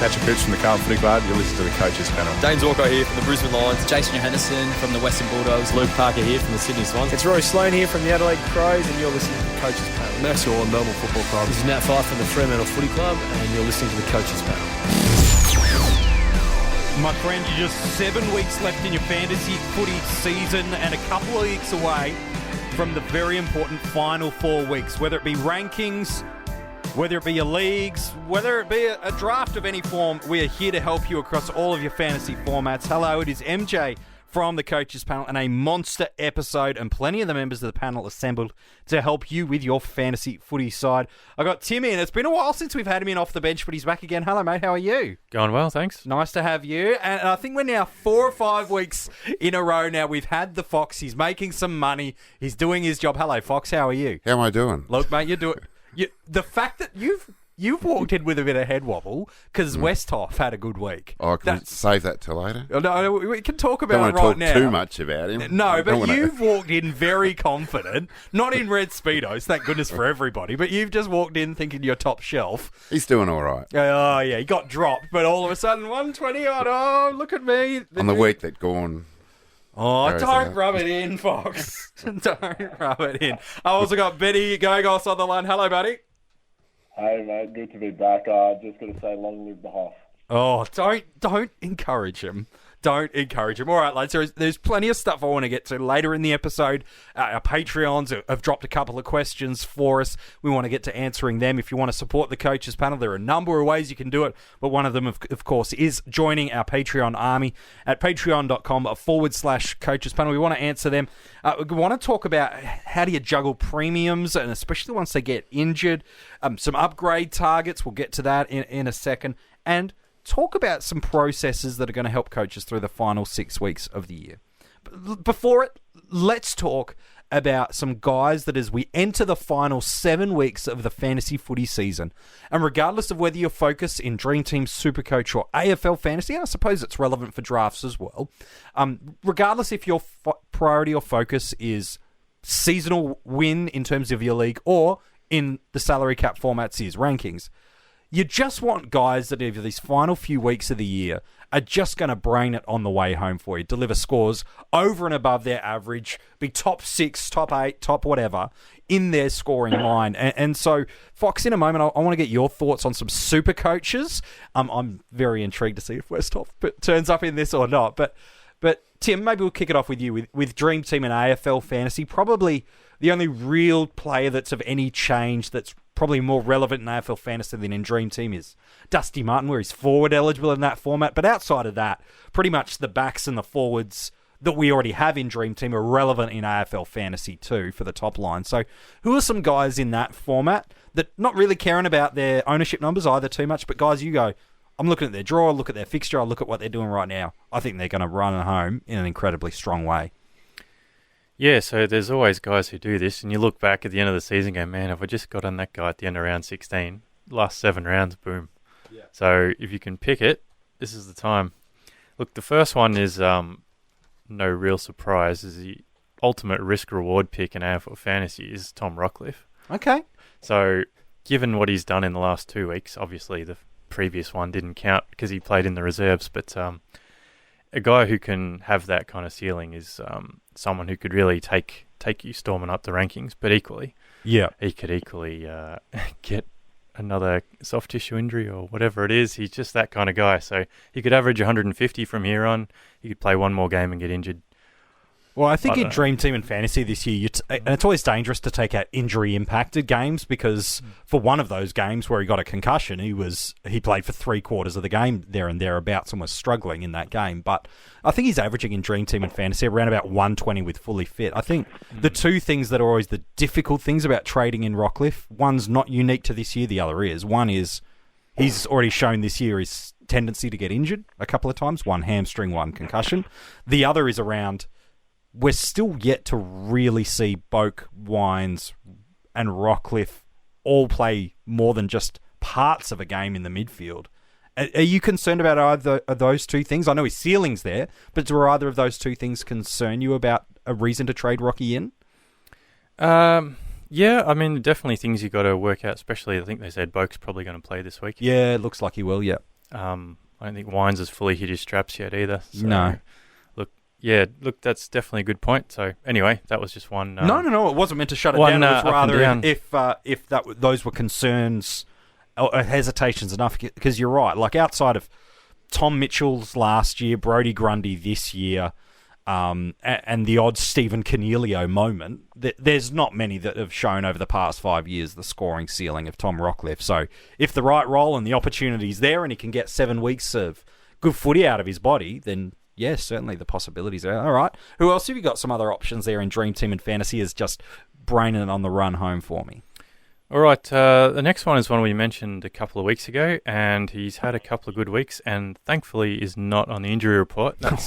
Patrick Hoops from the Carlton Footy Club. You're listening to the Coaches Panel. Dane Zorko here from the Brisbane Lions. Jason Johannesson from the Western Bulldogs. Luke Parker here from the Sydney Swans. It's Roy Sloane here from the Adelaide Crows, and you're listening to the Coaches Panel. Max Orr, Melbourne Football Club. This is Nat Fyfe from the Fremantle Footy Club, and you're listening to the Coaches Panel. My friend, you're just 7 weeks left in your fantasy footy season and a couple of weeks away from the very important final 4 weeks, whether it be rankings, whether it be your leagues, whether it be a draft of any form. We are here to help you across all of your fantasy formats. Hello, it is MJ from the Coaches Panel, and a monster episode, and plenty of the members of the panel assembled to help you with your fantasy footy side. I got Tim in. It's been a while since we've had him in off the bench, but he's back again. Hello, mate. How are you? Going well, thanks. Nice to have you. And I think we're now 4 or 5 weeks in a row now. We've had the Fox. He's making some money. He's doing his job. Hello, Fox. How are you? How am I doing? Look, mate, you're doing... the fact that you've walked in with a bit of head wobble because Westhoff had a good week. Oh, can we save that till later? No, we can talk about Don't it right want to now. talk too much about him. No, but you've walked in very confident, not in red Speedos, thank goodness for everybody, but you've just walked in thinking you're top shelf. He's doing all right. Oh, yeah, he got dropped, but all of a sudden, 120 odd, oh, look at me. On the week that gone... Oh, don't rub it in, Fox. Don't rub it in. I also got Benny Gogos on the line. Hello, buddy. Hey, mate. Good to be back. Just got to say, long live the Hoff. Oh, don't encourage him. Don't encourage him. All right, lads, there's plenty of stuff I want to get to later in the episode. Our Patreons have dropped a couple of questions for us. We want to get to answering them. If you want to support the Coaches Panel, there are a number of ways you can do it, but one of them, of course, is joining our Patreon army at patreon.com/Coaches Panel. We want to answer them. We want to talk about how do you juggle premiums, and especially once they get injured, some upgrade targets. We'll get to that in a second. And talk about some processes that are going to help coaches through the final 6 weeks of the year. Before it, let's talk about some guys that as we enter the final 7 weeks of the fantasy footy season, and regardless of whether you're focused in DreamTeam, SuperCoach or AFL Fantasy, and I suppose it's relevant for drafts as well, regardless if your priority or focus is seasonal win in terms of your league or in the salary cap formats is rankings, you just want guys that over these final few weeks of the year are just going to brain it on the way home for you, deliver scores over and above their average, be top 6, top 8, top whatever in their scoring line. And so, Fox, in a moment, I want to get your thoughts on some super coaches. I'm very intrigued to see if Westhoff turns up in this or not. But Tim, maybe we'll kick it off with you with Dream Team and AFL Fantasy. Probably the only real player that's of any change that's probably more relevant in AFL Fantasy than in Dream Team is Dusty Martin, where he's forward eligible in that format. But outside of that, pretty much the backs and the forwards that we already have in Dream Team are relevant in AFL Fantasy too for the top line. So who are some guys in that format that not really caring about their ownership numbers either too much, but guys you go, I'm looking at their draw, I look at their fixture, I look at what they're doing right now. I think they're going to run home in an incredibly strong way. Yeah, so there's always guys who do this, and you look back at the end of the season and go, man, if I just got on that guy at the end of round 16, last 7 rounds, boom. Yeah. So if you can pick it, this is the time. Look, the first one is no real surprise, is the ultimate risk-reward pick in AFL Fantasy is Tom Rockliff. Okay. So given what he's done in the last 2 weeks, obviously the previous one didn't count because he played in the reserves, but a guy who can have that kind of ceiling is someone who could really take you storming up the rankings, but equally, he could equally get another soft tissue injury or whatever it is. He's just that kind of guy. So he could average 150 from here on. He could play one more game and get injured. Well, I think in Dream Team and Fantasy this year, and it's always dangerous to take out injury-impacted games because for one of those games where he got a concussion, he played for 3/4 of the game there and thereabouts and was struggling in that game. But I think he's averaging in Dream Team and Fantasy around about 120 with fully fit. I think the two things that are always the difficult things about trading in Rockliff, one's not unique to this year, the other is. One is he's already shown this year his tendency to get injured a couple of times, one hamstring, one concussion. The other is around... we're still yet to really see Boak, Wines, and Rockliff all play more than just parts of a game in the midfield. Are you concerned about either of those two things? I know his ceiling's there, but do either of those two things concern you about a reason to trade Rocky in? Yeah, I mean, definitely things you got to work out, especially I think they said Boak's probably going to play this week. Yeah, it looks like he will, yeah. I don't think Wines has fully hit his straps yet either. So, No. Look, that's definitely a good point. So anyway, that was just one. No, it wasn't meant to shut it one, down. It was up and rather down. if those were concerns or hesitations enough, because you're right. Like outside of Tom Mitchell's last year, Brodie Grundy this year, and the odd Stephen Cornelio moment, there's not many that have shown over the past 5 years the scoring ceiling of Tom Rockcliffe. So if the right role and the opportunity's there and he can get 7 weeks of good footy out of his body, then yes, certainly the possibilities are. All right. Who else have you got some other options there in Dream Team and Fantasy is just braining it on the run home for me? All right, the next one is one we mentioned a couple of weeks ago, and he's had a couple of good weeks, and thankfully is not on the injury report. That's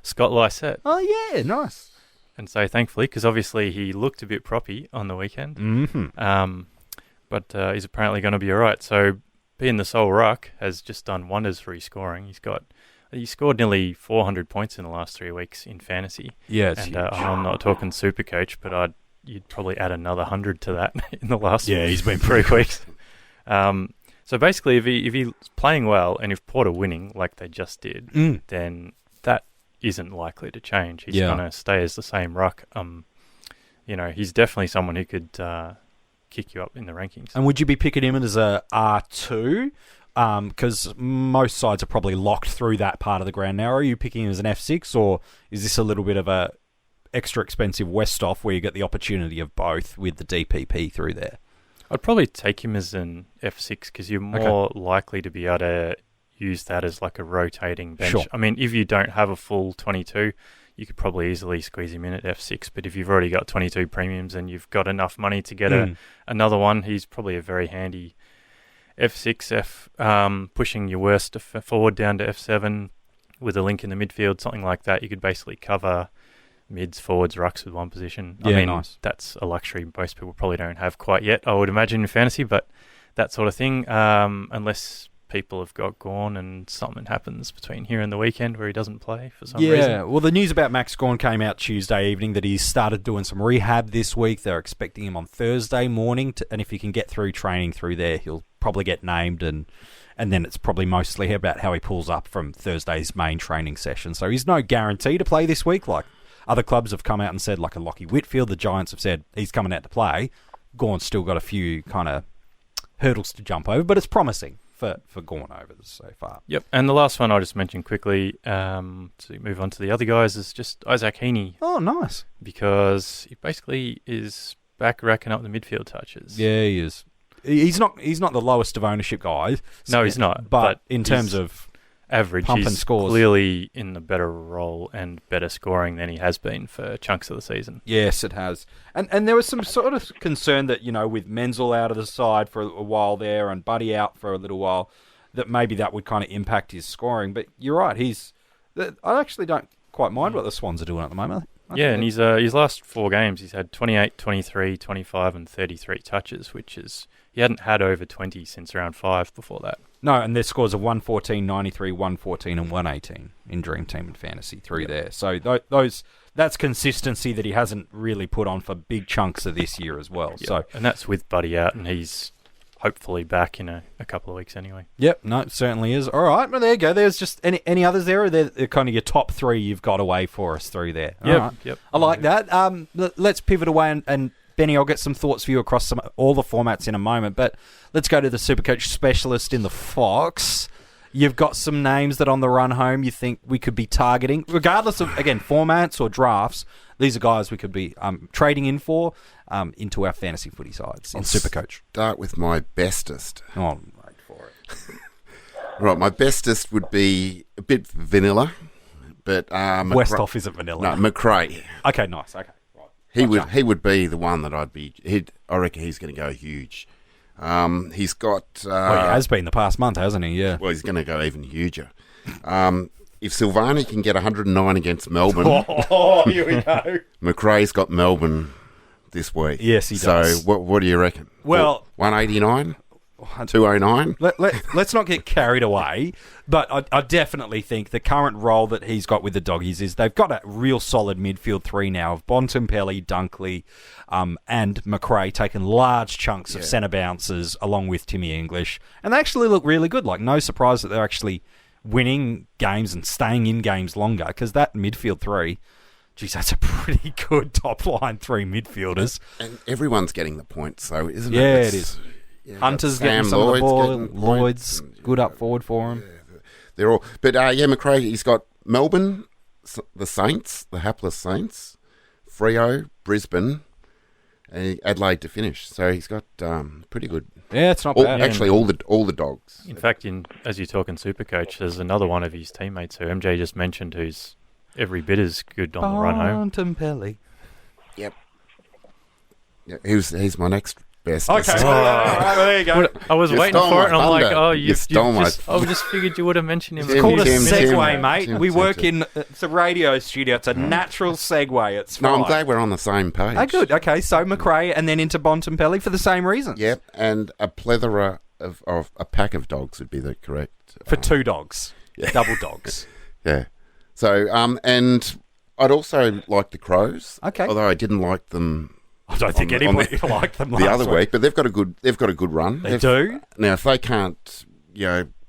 Scott Lysette. Oh, yeah, nice. And so thankfully, because obviously he looked a bit proppy on the weekend, but he's apparently going to be all right. So being the sole ruck has just done wonders for his scoring. He scored nearly 400 points in the last 3 weeks in fantasy. Yeah, it's and huge. I'm not talking SuperCoach, but you'd probably add another 100 to that in the last he's been 3 weeks. So basically, if he's playing well and if Port are winning like they just did, then that isn't likely to change. He's going to stay as the same ruck. He's definitely someone who could kick you up in the rankings. And would you be picking him as a R2? Because most sides are probably locked through that part of the ground now. Are you picking him as an F6, or is this a little bit of a extra expensive Westhoff where you get the opportunity of both with the DPP through there? I'd probably take him as an F6 because you're more likely to be able to use that as like a rotating bench. Sure. I mean, if you don't have a full 22, you could probably easily squeeze him in at F6. But if you've already got 22 premiums and you've got enough money to get another one, he's probably a very handy F6, pushing your worst forward down to F7 with a link in the midfield, something like that. You could basically cover mids, forwards, rucks with one position. I mean, nice. That's a luxury most people probably don't have quite yet, I would imagine, in fantasy, but that sort of thing, unless people have got Gawn and something happens between here and the weekend where he doesn't play for some reason. Yeah, well, the news about Max Gawn came out Tuesday evening that he's started doing some rehab this week. They're expecting him on Thursday morning, and if he can get through training through there, he'll probably get named, and then it's probably mostly about how he pulls up from Thursday's main training session. So he's no guarantee to play this week. Like other clubs have come out and said, like a Lockie Whitfield, the Giants have said he's coming out to play. Gawn's still got a few kind of hurdles to jump over, but it's promising for Gawn over so far. Yep, and the last one I'll just mention quickly to move on to the other guys is just Isaac Heaney. Oh, nice. Because he basically is back racking up the midfield touches. Yeah, he is. He's not the lowest of ownership guys. No, he's not. But in terms of average, pump he's and scores, clearly in the better role and better scoring than he has been for chunks of the season. Yes, it has. And there was some sort of concern that, with Menzel out of the side for a while there and Buddy out for a little while, that maybe that would kind of impact his scoring. But you're right. I actually don't quite mind what the Swans are doing at the moment. And his last 4 games, he's had 28, 23, 25 and 33 touches, which is... He hadn't had over 20 since round 5 before that. No, and their scores are 114, 93, 114 and 118 in Dream Team and Fantasy through there. So that's consistency that he hasn't really put on for big chunks of this year as well. Yep. So, and that's with Buddy out, and he's hopefully back in a couple of weeks anyway. Yep, no, it certainly is. All right, well, there you go. There's just any others there, or they're kind of your top 3 you've got away for us through there. All right. Yep. I like that. Let's pivot away and Benny, I'll get some thoughts for you across all the formats in a moment, but let's go to the SuperCoach specialist in the Fox. You've got some names that on the run home you think we could be targeting, regardless of, again, formats or drafts. These are guys we could be trading in for into our fantasy footy sides in SuperCoach. Start with my bestest. Oh, wait for it. Right, my bestest would be a bit vanilla, but... Westhoff isn't vanilla. No, McRae. Okay, nice, okay. He would be the one that I reckon he's going to go huge. He's got... he has been the past month, hasn't he? Yeah. Well, he's going to go even huger. If Silvani can get 109 against Melbourne... Oh, here we go. McRae's got Melbourne this week. Yes, he does. So what do you reckon? Well... 189? 209. Let's not get carried away, but I definitely think the current role that he's got with the Doggies is they've got a real solid midfield three now of Bontempelli, Dunkley, and McRae taking large chunks of centre bounces along with Timmy English, and they actually look really good. Like, no surprise that they're actually winning games and staying in games longer, because that midfield three, geez, that's a pretty good top-line three midfielders. And everyone's getting the points, so isn't it? Yeah, it is. Yeah, Hunter's Sam getting some of the ball. getting Lloyd's points. good up forward for him. They're all... But, McRae, he's got Melbourne, the Saints, the hapless Saints, Freo, Brisbane, and Adelaide to finish. So he's got pretty good... Yeah, it's not bad. Actually, all the dogs. In fact, as you're talking Supercoach, there's another one of his teammates who MJ just mentioned who's every bit as good on the run home. Bontempelli. Yep. Yeah, he's my next best. Okay, there you go. I was You waiting stole for it, my and I'm like, thunder. oh, You stole my I just figured you would have mentioned him. It's Called a Tim, segue, Tim, mate. Tim, We Tim, work Tim. in... It's a radio studio. It's a natural segue. It's fine. No, I'm glad we're on the same page. Oh, good. Okay, so McRae and then into Bontempelli for the same reason. Yep, and a plethora of a pack of dogs would be the correct... For two dogs. Double dogs. Yeah. So, and I'd also like the Crows. Okay. Although I didn't like them... I don't think anybody liked them last the other week, but they've got a good run. They do? Now, if they can't,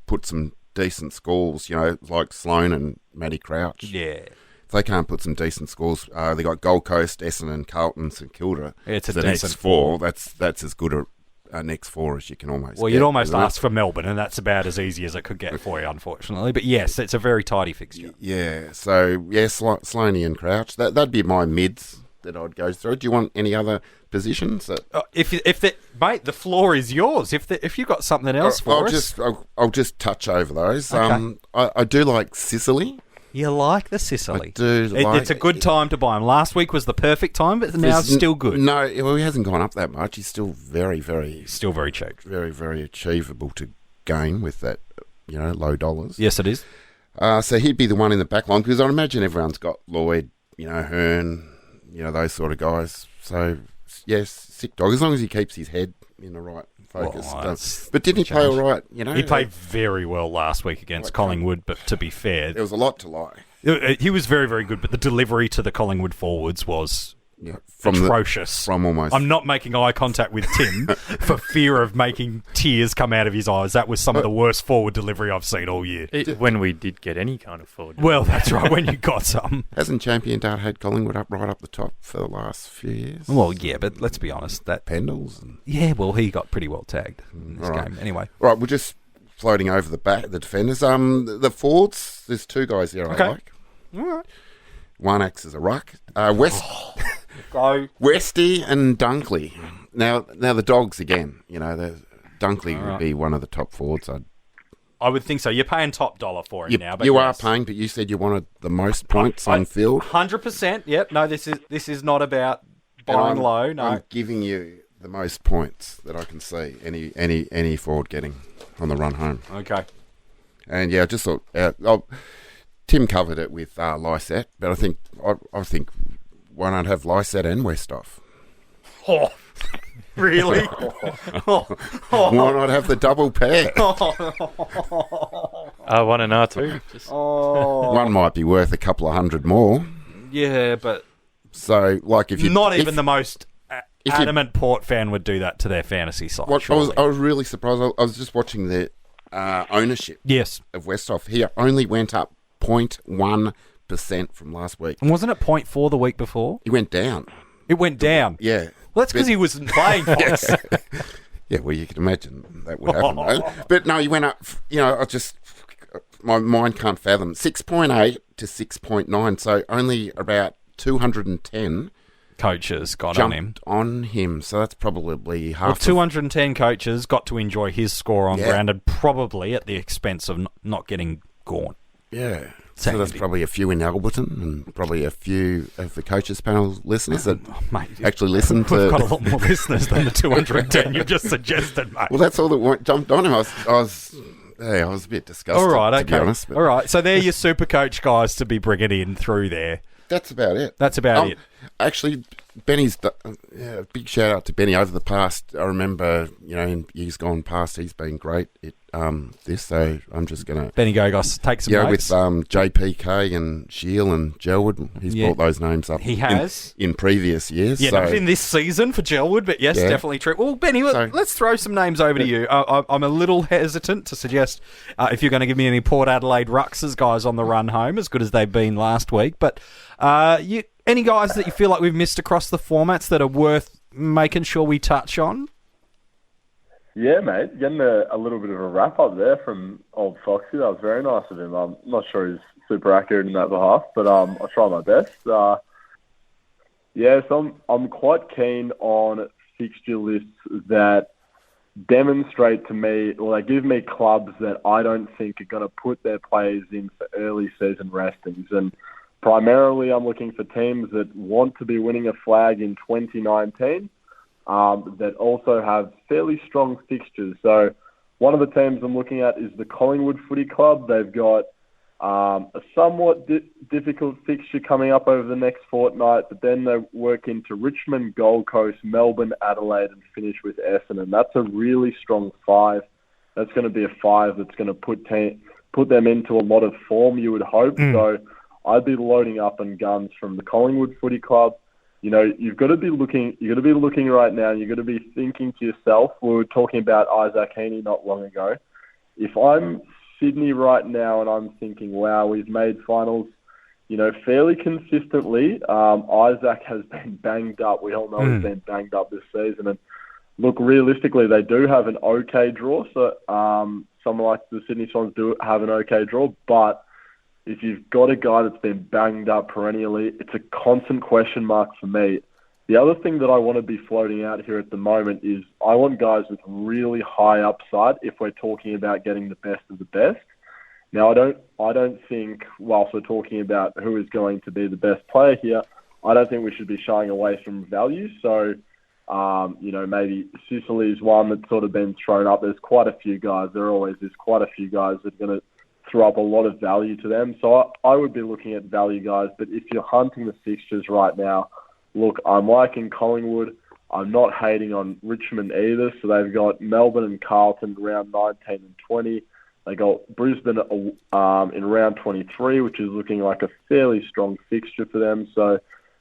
put some decent scores, like Sloane and Matty Crouch. Yeah. If they can't put some decent scores, they got Gold Coast, Essendon, Carlton, St Kilda. It's a the decent next four. That's as good a next four as you can almost. Well, get, you'd almost isn't it? ask for Melbourne, and that's about as easy as it could get for you, unfortunately. But yes, it's a very tidy fixture. Yeah. So Sloaney and Crouch. That'd be my mids that I'd go through. Do you want any other positions? Mate, the floor is yours. If you've got something else for us. I'll just touch over those. Okay. I do like Sicily. You like the Sicily. I do like... It's a good time to buy him. Last week was the perfect time, but now it's still good. No, well, he hasn't gone up that much. He's still very, very... Still very cheap. Very, very achievable to gain with that, low dollars. Yes, it is. So he'd be the one in the back line, because I imagine everyone's got Lloyd, Hearn, those sort of guys. So, yes, sick dog, as long as he keeps his head in the right focus. But didn't he play all right? He played very well last week against Collingwood, but to be fair... There was a lot to like. He was very, very good, but the delivery to the Collingwood forwards was atrocious. I'm not making eye contact with Tim for fear of making tears come out of his eyes. That was some of the worst forward delivery I've seen all year. When we did get any kind of forward. Well, that's right, when you got some. Hasn't Champion Dart had Collingwood right up the top for the last few years? Well, yeah, but let's be honest. That Pendles. And... Yeah, well, he got pretty well tagged in this game. Anyway. Right, we're just floating over the defenders. The forwards, there's two guys there I like. All right. One acts as a ruck. Westy and Dunkley. Now the dogs again. Dunkley would be one of the top forwards. I would think so. You're paying top dollar for him now. But you are paying, but you said you wanted the most points on field. 100%. Yep. No, this is not about buying low. No, I'm giving you the most points that I can see any forward getting on the run home. Okay. And I just thought Tim covered it with Lysette, but I think why not have Lysette and Westhoff? Oh, really? Why not have the double pair? R1 and R2. One might be worth a couple of hundred more. Yeah, but so if you the most adamant Port fan would do that to their fantasy side. I was really surprised. I was just watching the ownership. Yes. Of Westhoff. He only went up 0.1% from last week. And wasn't it 0.4 the week before? He went down. It went down? Yeah. Well, that's because he wasn't playing, Fox. Yeah, well, you can imagine that would happen. Though. But no, he went up, my mind can't fathom. 6.8 to 6.9, so only about 210 coaches got on him. So that's probably half. Well, 210 coaches got to enjoy his score on grounded, probably at the expense of not getting gone. Yeah. So there's probably a few in Alberton and probably a few of the coaches panel listeners that actually listen to... We've got a lot more listeners than the 210 you just suggested, mate. Well, that's all that jumped on him. I was a bit disgusted, all right, okay. To be honest. But... All right, so they're your super coach guys to be bringing in through there. That's about it. That's about it. Actually, Benny's big shout out to Benny over the past. I remember, in years gone past, he's been great at this. So I'm just gonna Benny Gogos, take some notes. with JPK and Shiel and Gelwood. He's brought those names up. He has in previous years. Yeah, not in this season for Gelwood, but yes, definitely true. Well, Benny, let's throw some names over to you. I'm a little hesitant to suggest if you're going to give me any Port Adelaide Ruxers guys on the run home, as good as they've been last week, but any guys that you feel like we've missed across the formats that are worth making sure we touch on? Yeah, mate. Getting a little bit of a wrap up there from old Foxy. That was very nice of him. I'm not sure he's super accurate in that behalf, but I'll try my best. So I'm quite keen on fixture lists that demonstrate to me, or they give me clubs that I don't think are going to put their players in for early season restings. And primarily I'm looking for teams that want to be winning a flag in 2019, that also have fairly strong fixtures. So one of the teams I'm looking at is the Collingwood Footy Club. They've got a somewhat difficult fixture coming up over the next fortnight, but then they work into Richmond, Gold Coast, Melbourne, Adelaide, and finish with Essendon. That's a really strong 5. That's going to be a 5 that's going to put them into a lot of form, you would hope. So I'd be loading up on guns from the Collingwood Footy Club. You've got to be looking right now, and you've got to be thinking to yourself, we were talking about Isaac Heaney not long ago. If I'm Sydney right now and I'm thinking, wow, we've made finals, fairly consistently, Isaac has been banged up. We all know he's been banged up this season. And look, realistically, they do have an okay draw. So someone like the Sydney Swans do have an okay draw, but if you've got a guy that's been banged up perennially, it's a constant question mark for me. The other thing that I want to be floating out here at the moment is I want guys with really high upside if we're talking about getting the best of the best. Now, I don't think, whilst we're talking about who is going to be the best player here, I don't think we should be shying away from value. So, maybe Sicily's one that's sort of been thrown up. There's quite a few guys. There always is quite a few guys that are going to throw up a lot of value to them. So I would be looking at value guys. But if you're hunting the fixtures right now, look, I'm liking Collingwood. I'm not hating on Richmond either. So they've got Melbourne and Carlton round 19 and 20. They got Brisbane in round 23, which is looking like a fairly strong fixture for them. So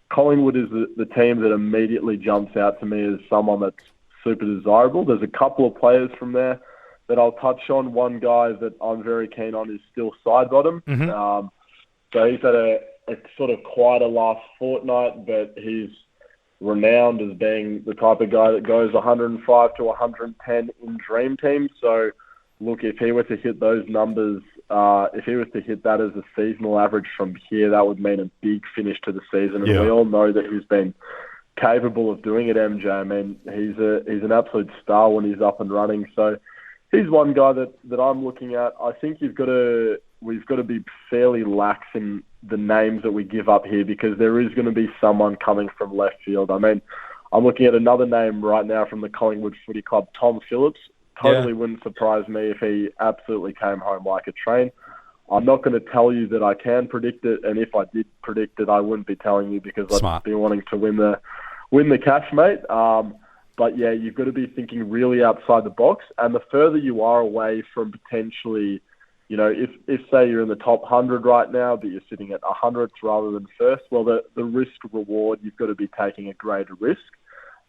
Collingwood is the team that immediately jumps out to me as someone that's super desirable. There's a couple of players from there that I'll touch on. One guy that I'm very keen on is still Sidebottom. So he's had a sort of quieter last fortnight, but he's renowned as being the type of guy that goes 105 to 110 in DreamTeam. So, look, if he were to hit those numbers, if he was to hit that as a seasonal average from here, that would mean a big finish to the season. And we all know that he's been capable of doing it, MJ. I mean, he's an absolute star when he's up and running. So he's one guy that I'm looking at. I think we've got to be fairly lax in the names that we give up here, because there is going to be someone coming from left field. I mean, I'm looking at another name right now from the Collingwood Footy Club, Tom Phillips. Totally wouldn't surprise me if he absolutely came home like a train. I'm not going to tell you that I can predict it, and if I did predict it, I wouldn't be telling you, because I'd be wanting to win the cash, mate. But yeah, you've got to be thinking really outside the box, and the further you are away from potentially, if say you're in the top 100 right now, but you're sitting at 100th rather than first, well, the risk reward, you've got to be taking a greater risk.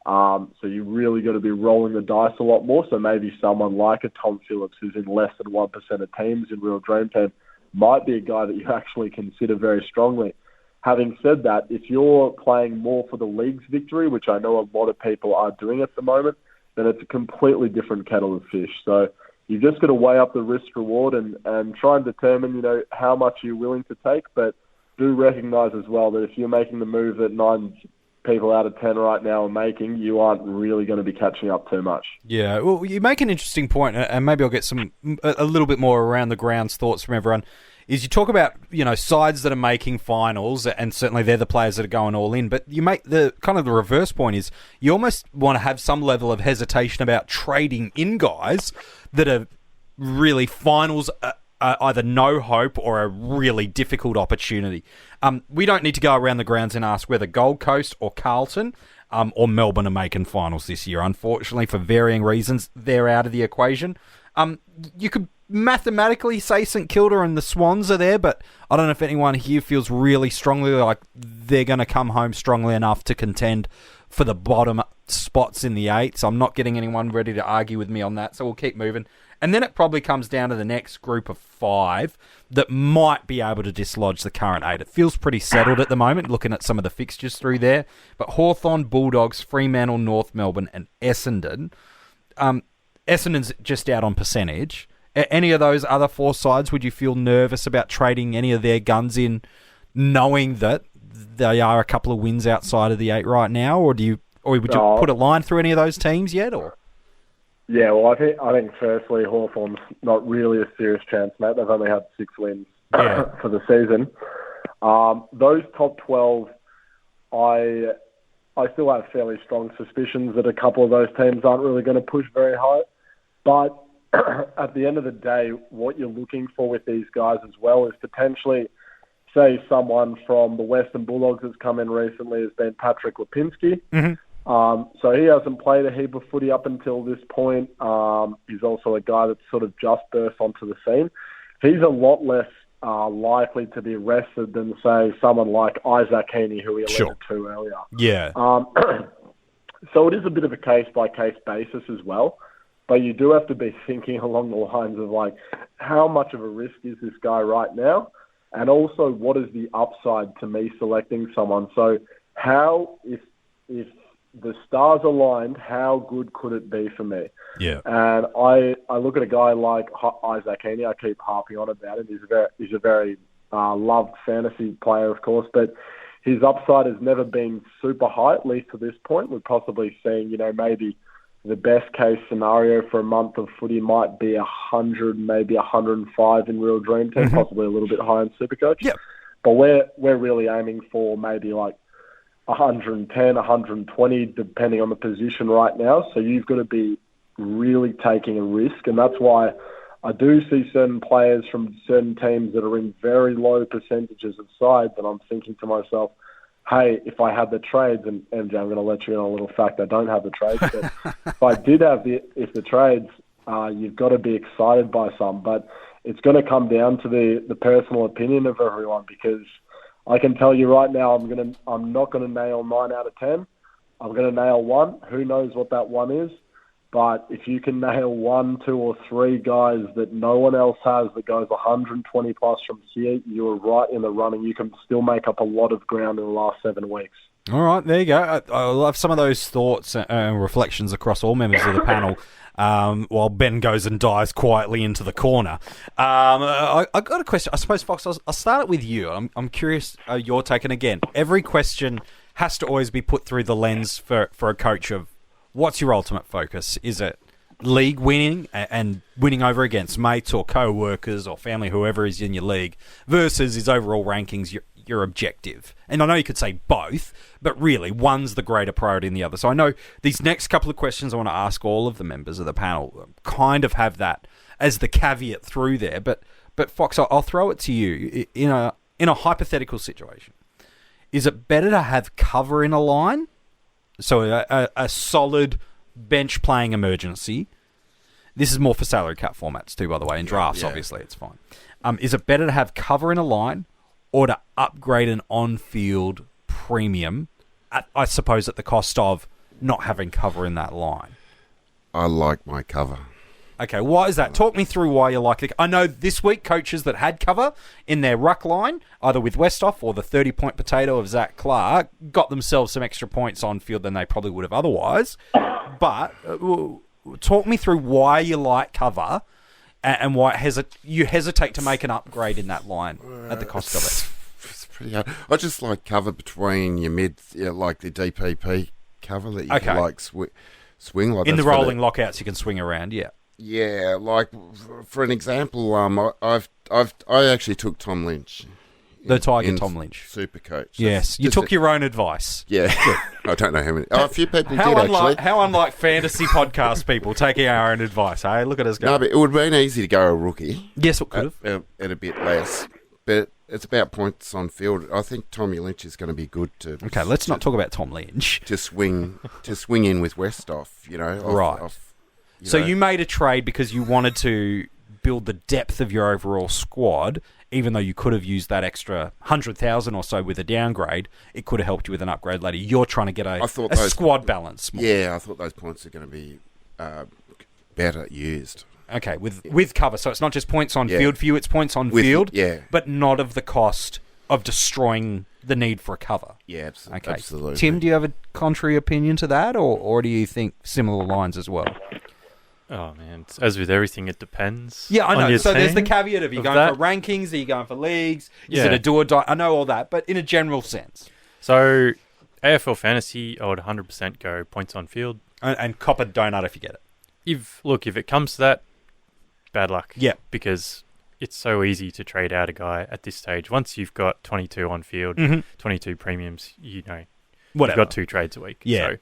So you really got to be rolling the dice a lot more. So maybe someone like a Tom Phillips, who's in less than 1% of teams in real DreamTeam, might be a guy that you actually consider very strongly. Having said that, if you're playing more for the league's victory, which I know a lot of people are doing at the moment, then it's a completely different kettle of fish. So you've just got to weigh up the risk reward and try and determine, how much you're willing to take. But do recognise as well that if you're making the move that 9 people out of 10 right now are making, you aren't really going to be catching up too much. Yeah, well, you make an interesting point, and maybe I'll get a little bit more around the grounds thoughts from everyone. Is you talk about, sides that are making finals, and certainly they're the players that are going all in, but you make the kind of the reverse point is you almost want to have some level of hesitation about trading in guys that are really finals either no hope or a really difficult opportunity. We don't need to go around the grounds and ask whether Gold Coast or Carlton or Melbourne are making finals this year. Unfortunately, for varying reasons, they're out of the equation. You could mathematically say St Kilda and the Swans are there, but I don't know if anyone here feels really strongly like they're going to come home strongly enough to contend for the bottom spots in the 8. So I'm not getting anyone ready to argue with me on that, so we'll keep moving. And then it probably comes down to the next group of 5 that might be able to dislodge the current 8. It feels pretty settled at the moment, looking at some of the fixtures through there. But Hawthorn, Bulldogs, Fremantle, North Melbourne and Essendon. Essendon's just out on percentage. Any of those other 4 sides, would you feel nervous about trading any of their guns in, knowing that they are a couple of wins outside of the 8 right now? Or would you put a line through any of those teams yet? Or yeah, well, I think firstly, Hawthorn's not really a serious chance, mate. They've only had 6 wins for the season. Those top 12, I still have fairly strong suspicions that a couple of those teams aren't really going to push very high. But at the end of the day, what you're looking for with these guys as well is potentially, say, someone from the Western Bulldogs that's come in recently has been Patrick Lipinski. Mm-hmm. So he hasn't played a heap of footy up until this point. He's also a guy that's sort of just burst onto the scene. He's a lot less likely to be rested than, say, someone like Isaac Heaney, who we alluded to earlier. Yeah. So it is a bit of a case-by-case basis as well. But you do have to be thinking along the lines of, like, how much of a risk is this guy right now? And also, what is the upside to me selecting someone? So how, if the stars aligned, how good could it be for me? Yeah. And I look at a guy like Isaac Heaney. I keep harping on about it. He's a very loved fantasy player, of course, but his upside has never been super high, at least to this point. We're possibly seeing, maybe the best case scenario for a month of footy might be 100, maybe 105 in real DreamTeam, possibly a little bit high in SuperCoach. Yep. But we're really aiming for maybe like 110, 120, depending on the position right now. So you've got to be really taking a risk, and that's why I do see certain players from certain teams that are in very low percentages of sides, and I'm thinking to myself, hey, if I had the trades, and MJ, I'm going to let you in on a little fact, I don't have the trades, but if I did have the trades, you've got to be excited by some. But it's going to come down to the personal opinion of everyone, because I can tell you right now, I'm not going to nail 9 out of 10. I'm going to nail 1. Who knows what that 1 is? But if you can nail 1, 2, or 3 guys that no one else has that goes 120 plus from here, you're right in the running. You can still make up a lot of ground in the last 7 weeks. All right, there you go. I love some of those thoughts and reflections across all members of the panel while Ben goes and dives quietly into the corner. I got a question. I suppose, Fox, I'll start it with you. I'm curious your take. And again, every question has to always be put through the lens for a coach of, what's your ultimate focus? Is it league winning and winning over against mates or co-workers or family, whoever is in your league, versus his overall rankings, your objective? And I know you could say both, but really, one's the greater priority than the other. So I know these next couple of questions I want to ask all of the members of the panel kind of have that as the caveat through there. But Fox, I'll throw it to you. In a hypothetical situation, is it better to have cover in a line? So a solid bench playing emergency. This is more for salary cap formats too, by the way. In drafts, obviously, it's fine. Is it better to have cover in a line or to upgrade an on-field premium, I suppose at the cost of not having cover in that line? I like my cover. Okay, why is that? Talk me through why you like it. I know this week coaches that had cover in their ruck line, either with Westhoff or the 30-point potato of Zach Clark, got themselves some extra points on field than they probably would have otherwise. But talk me through why you like cover and why you hesitate to make an upgrade in that line at the cost of it. It's pretty hard. I just like cover between your mids, like the DPP cover that you can like swing. Like in the rolling lockouts, you can swing around, yeah. Yeah, like for an example, I actually took Tom Lynch The Tiger, in Tom Lynch. SuperCoach. Yes, you took your own advice. Yeah. I don't know how many. Oh, a few people did, actually. How unlike fantasy podcast people taking our own advice, hey? Look at us go. No, but it would have been easy to go a rookie. Yes, it could have. At a bit less. But it's about points on field. I think Tommy Lynch is going to be good to... Okay, let's not talk about Tom Lynch. To swing in with Westhoff, Right. So you made a trade because you wanted to build the depth of your overall squad, even though you could have used that extra 100,000 or so with a downgrade. It could have helped you with an upgrade later. You're trying to get a squad balance more. Yeah, I thought those points are going to be better used. Okay, with cover. So it's not just points on field for you, it's points on field, but not of the cost of destroying the need for a cover. Yeah, okay. Absolutely. Tim, do you have a contrary opinion to that, or do you think similar lines as well? Oh, man. As with everything, it depends. Yeah, I know. So there's the caveat of are you going for rankings? Are you going for leagues? Is it a do or die? I know all that, but in a general sense. So, AFL Fantasy, I would 100% go points on field. And cop a donut if you get it. If it comes to that, bad luck. Yeah. Because it's so easy to trade out a guy at this stage. Once you've got 22 on field, 22 premiums, you've got 2 trades a week. Yeah.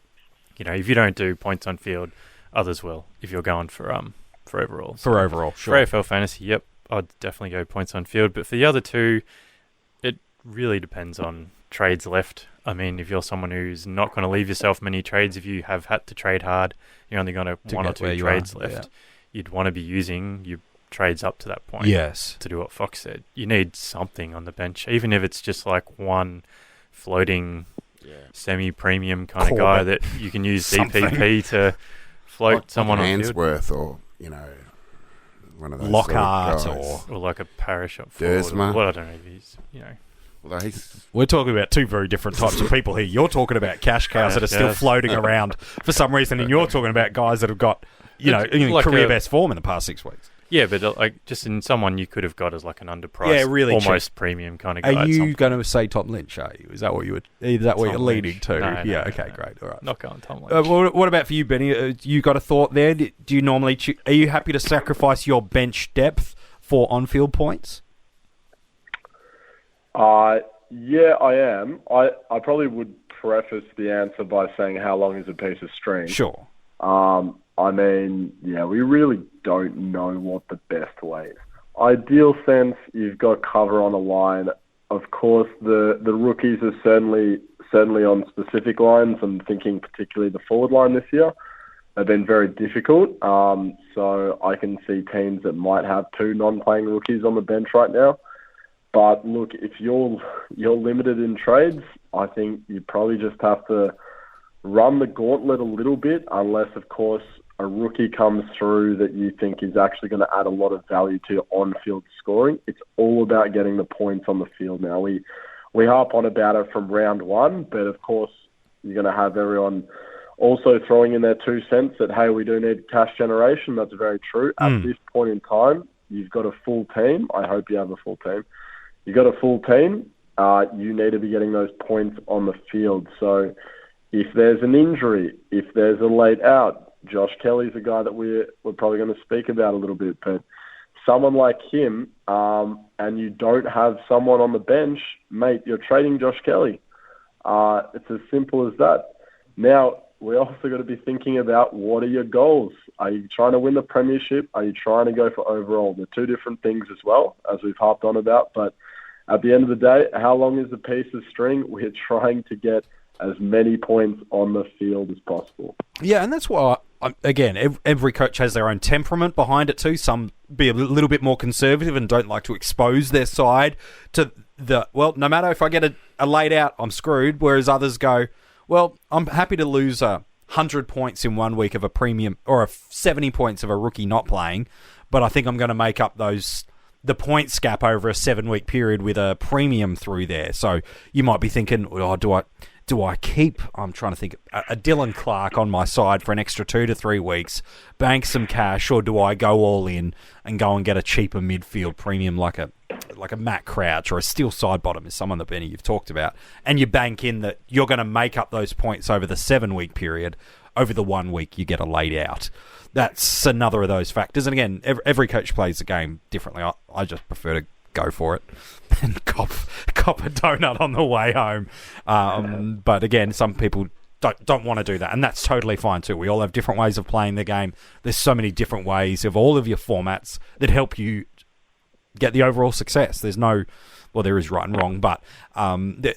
So, if you don't do points on field, others will, if you're going for overall. For overall, sure. For AFL Fantasy, yep, I'd definitely go points on field. But for the other two, it really depends on trades left. I mean, if you're someone who's not going to leave yourself many trades, if you have had to trade hard, you're only going to one or two trades left. Yeah. You'd want to be using your trades up to that point. Yes. To do what Fox said. You need something on the bench, even if it's just like one floating semi-premium kind of guy that you can use DPP to float someone on field. Ainsworth or, one of those Lockhart sort of guys. Or like a parachute forward. Dersma. Well, I don't know if he's, Well, we're talking about two very different types of people here. You're talking about cash cows that are still floating around for some reason, and you're talking about guys that have got, like career best form in the past 6 weeks. Yeah, but just in someone you could have got as like an underpriced, really almost cheap premium kind of guy. Are you going to say Tom Lynch? Are you? Is that what you're leading to? No, great. All right. Not going Tom Lynch. What about for you, Benny? You got a thought there? Do you normally? Are you happy to sacrifice your bench depth for on-field points? Yeah, I am. I probably would preface the answer by saying how long is a piece of string. Sure. We really don't know what the best way is. Ideal sense, you've got cover on a line. Of course, the rookies are certainly on specific lines. I'm thinking particularly the forward line this year have been very difficult. So I can see teams that might have 2 non-playing rookies on the bench right now. But look, if you're limited in trades, I think you probably just have to run the gauntlet a little bit, unless, of course, a rookie comes through that you think is actually going to add a lot of value to your on-field scoring. It's all about getting the points on the field now. We harp on about it from round 1, but of course you're going to have everyone also throwing in their 2 cents that, hey, we do need cash generation. That's very true. At this point in time, you've got a full team. I hope you have a full team. You've got a full team. You need to be getting those points on the field. So if there's an injury, if there's a late out, Josh Kelly's a guy that we're probably going to speak about a little bit, but someone like him, and you don't have someone on the bench, mate, you're trading Josh Kelly. It's as simple as that. Now, we also got to be thinking about what are your goals? Are you trying to win the premiership? Are you trying to go for overall? They're 2 different things as well, as we've harped on about. But at the end of the day, how long is the piece of string? We're trying to get as many points on the field as possible. Yeah, and that's why, again, every coach has their own temperament behind it too. Some be a little bit more conservative and don't like to expose their side to no matter if I get a laid out, I'm screwed. Whereas others go, well, I'm happy to lose 100 points in 1 week of a premium or 70 points of a rookie not playing, but I think I'm going to make up the points gap over a 7-week period with a premium through there. So you might be thinking, do I keep, I'm trying to think, a Dylan Clark on my side for an extra 2 to 3 weeks, bank some cash, or do I go all in and go and get a cheaper midfield premium like a Matt Crouch or a Steel side bottom is someone that, Benny, you've talked about, and you bank in that you're going to make up those points over the 7-week period. Over the 1 week, you get a laid out. That's another of those factors. And again, every coach plays the game differently. I just prefer to go for it and cop a donut on the way home. But again, some people don't want to do that, and that's totally fine too. We all have different ways of playing the game. There's so many different ways of all of your formats that help you get the overall success. There is right and wrong, but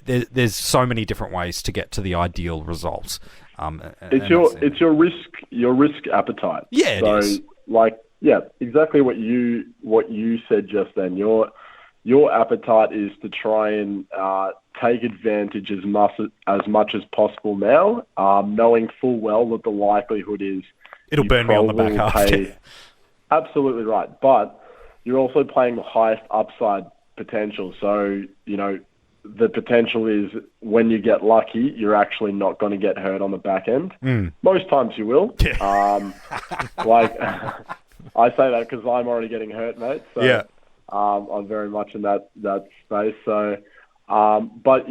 there's so many different ways to get to the ideal results. It's your risk appetite. Yeah, it is. Exactly what you said just then. Your appetite is to try and take advantage as much as possible now, knowing full well that the likelihood is it'll burn me on the back half. Absolutely right, but you're also playing the highest upside potential. So, the potential is when you get lucky, you're actually not going to get hurt on the back end. Most times you will. I say that because I'm already getting hurt, mate. So, yeah. I'm very much in that space. So, but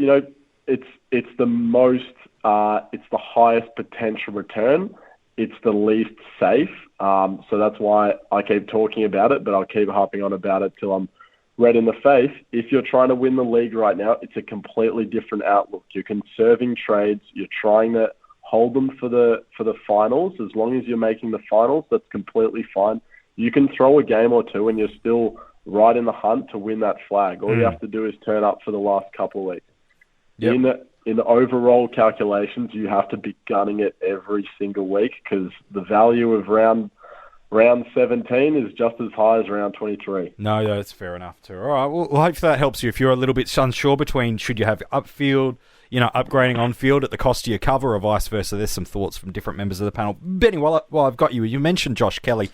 it's the most, it's the highest potential return. It's the least safe. So that's why I keep talking about it, but I'll keep harping on about it till I'm red in the face. If you're trying to win the league right now, it's a completely different outlook. You're conserving trades. You're trying to hold them for the finals. As long as you're making the finals, that's completely fine. You can throw a game or two and you're still right in the hunt to win that flag. All you have to do is turn up for the last couple of weeks. Yep. In overall calculations, you have to be gunning it every single week because the value of round 17 is just as high as round 23. No, that's fair enough too. All right, well, hopefully that helps you. If you're a little bit unsure between should you have upfield, upgrading on field at the cost of your cover or vice versa, there's some thoughts from different members of the panel. Benny, while I've got you, you mentioned Josh Kelly.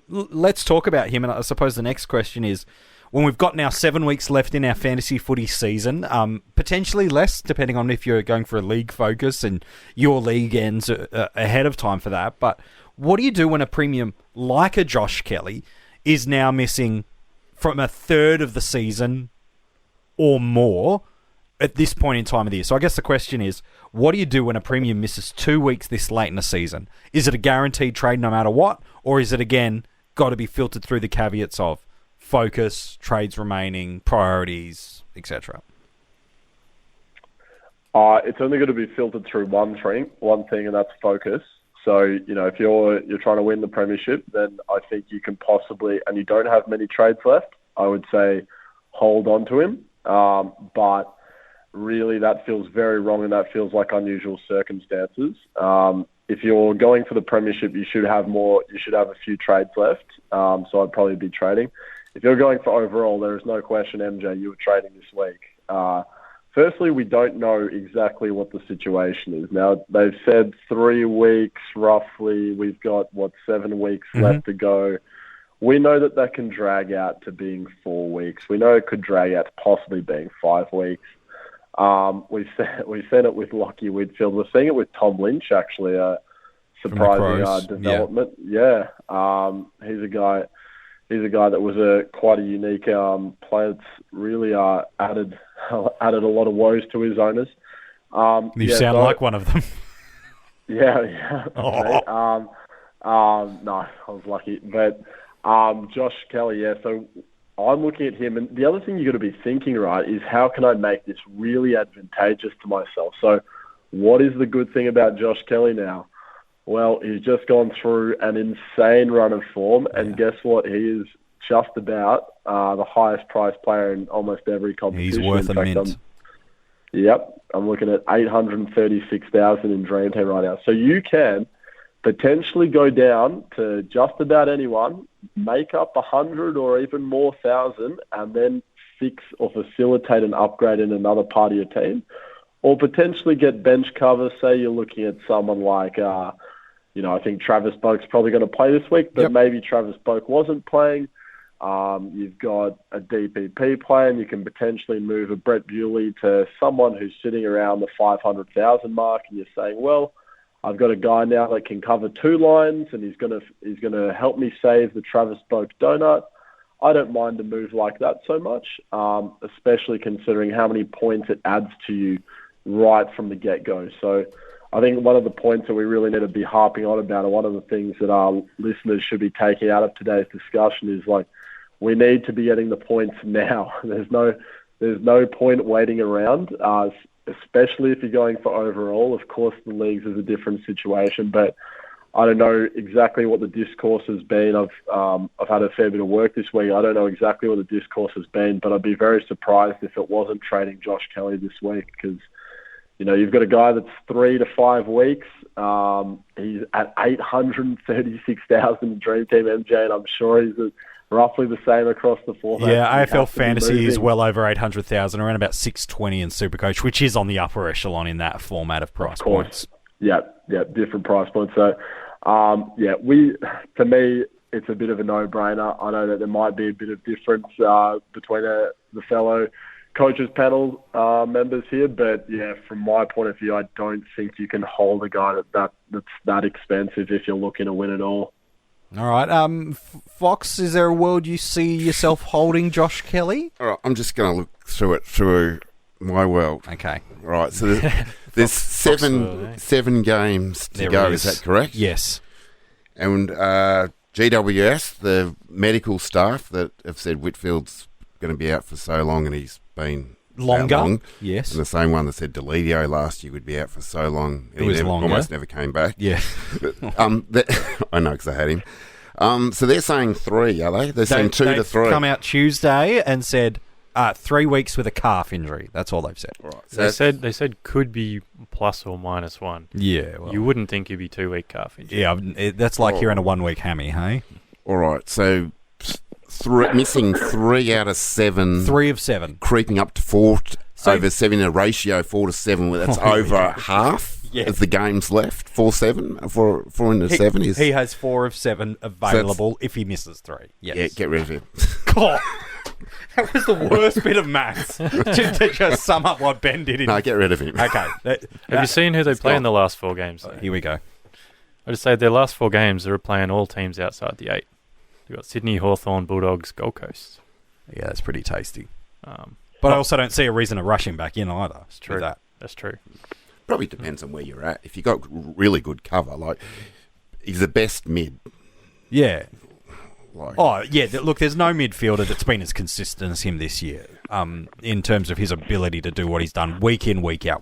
Let's talk about him, and I suppose the next question is, when we've got now 7 weeks left in our fantasy footy season, potentially less, depending on if you're going for a league focus and your league ends ahead of time for that. But what do you do when a premium like a Josh Kelly is now missing from a third of the season or more at this point in time of the year? So I guess the question is, what do you do when a premium misses 2 weeks this late in the season? Is it a guaranteed trade no matter what? Or is it, again, got to be filtered through the caveats of focus, trades remaining, priorities, etc.? It's only going to be filtered through one thing, and that's focus. So, if you're trying to win the premiership, then I think you can possibly, and you don't have many trades left, I would say hold on to him. But really that feels very wrong and that feels like unusual circumstances. If you're going for the premiership, you should have a few trades left. So I'd probably be trading. If you're going for overall, there is no question, MJ, you were trading this week. Firstly, we don't know exactly what the situation is. Now, they've said 3 weeks roughly. We've got, 7 weeks left to go. We know that can drag out to being 4 weeks. We know it could drag out to possibly being 5 weeks. We've seen it with Lockie Whitfield. We're seeing it with Tom Lynch, actually, a surprising development. Yeah. He's a guy that was quite a unique player that's really added a lot of woes to his owners. You sound like one of them. Yeah. Oh. No, I was lucky. But Josh Kelly, yeah, so I'm looking at him. And the other thing you've got to be thinking, right, is how can I make this really advantageous to myself? So what is the good thing about Josh Kelly now? Well, he's just gone through an insane run of form, and guess what? He is just about the highest priced player in almost every competition. He's worth a mint. I'm looking at 836,000 in DreamTeam right now. So you can potentially go down to just about anyone, make up 100 or even more thousand, and then fix or facilitate an upgrade in another part of your team, or potentially get bench cover. Say you're looking at someone like, I think Travis Boak's probably going to play this week, but maybe Travis Boak wasn't playing. You've got a DPP player, and you can potentially move a Brett Bewley to someone who's sitting around the 500,000 mark, and you're saying, well, I've got a guy now that can cover 2 lines, and he's going to help me save the Travis Boak donut. I don't mind a move like that so much, especially considering how many points it adds to you right from the get-go. So I think one of the points that we really need to be harping on about, and one of the things that our listeners should be taking out of today's discussion is, like, we need to be getting the points now. There's no point waiting around, especially if you're going for overall. Of course, the leagues is a different situation, but I don't know exactly what the discourse has been. I've had a fair bit of work this week. I don't know exactly what the discourse has been, but I'd be very surprised if it wasn't trading Josh Kelly this week because, you've got a guy that's 3 to 5 weeks. He's at 836,000 in DreamTeam MJ, and I'm sure he's roughly the same across the format. Yeah, AFL Fantasy is well over 800,000, around about 620 in SuperCoach, which is on the upper echelon in that format of price points. Yeah, different price points. So, to me, it's a bit of a no-brainer. I know that there might be a bit of difference between the fellow coaches panel members here, but from my point of view, I don't think you can hold a guy that's that expensive if you're looking to win it all. All right, Fox, is there a world you see yourself holding Josh Kelly? All right, I'm just going to look through my world. Okay. All right, so there's seven games to go. Is that correct? Yes. And GWS, the medical staff that have said Whitfield's going to be out for so long, and he's been longer. Long. Yes. And the same one that said Deledio last year would be out for so long. It was longer. Almost never came back. Yeah. I know because I had him. So they're saying 3, are they? They're saying 2 to 3. They've come out Tuesday and said 3 weeks with a calf injury. That's all they've said. Right. So they said could be plus or minus 1. Yeah. Well, you wouldn't think it'd be 2-week calf injury. Yeah, that's like hearing a 1-week hammy, hey? All right. So missing 3 out of 7. 3 of 7. Creeping up to 4 over 7 in a ratio 4 to 7. That's over half. Yeah. Of the games left, 4-7, 4 into 7 is. He has 4 of 7 available if he misses 3. Yes. Yeah, get rid of him. God, that was the worst bit of maths to just sum up what Ben did. No, get rid of him. Okay. Have you seen who they play in the last 4 games? Here we go. I just say their last 4 games, they're playing all teams outside the 8. They've got Sydney, Hawthorn, Bulldogs, Gold Coast. Yeah, that's pretty tasty. But I also don't see a reason to rush him back in either. That's true. That's true. Probably depends on where you're at. If you got really good cover, like he's the best mid. Yeah. Like, Look, there's no midfielder that's been as consistent as him this year. In terms of his ability to do what he's done week in, week out.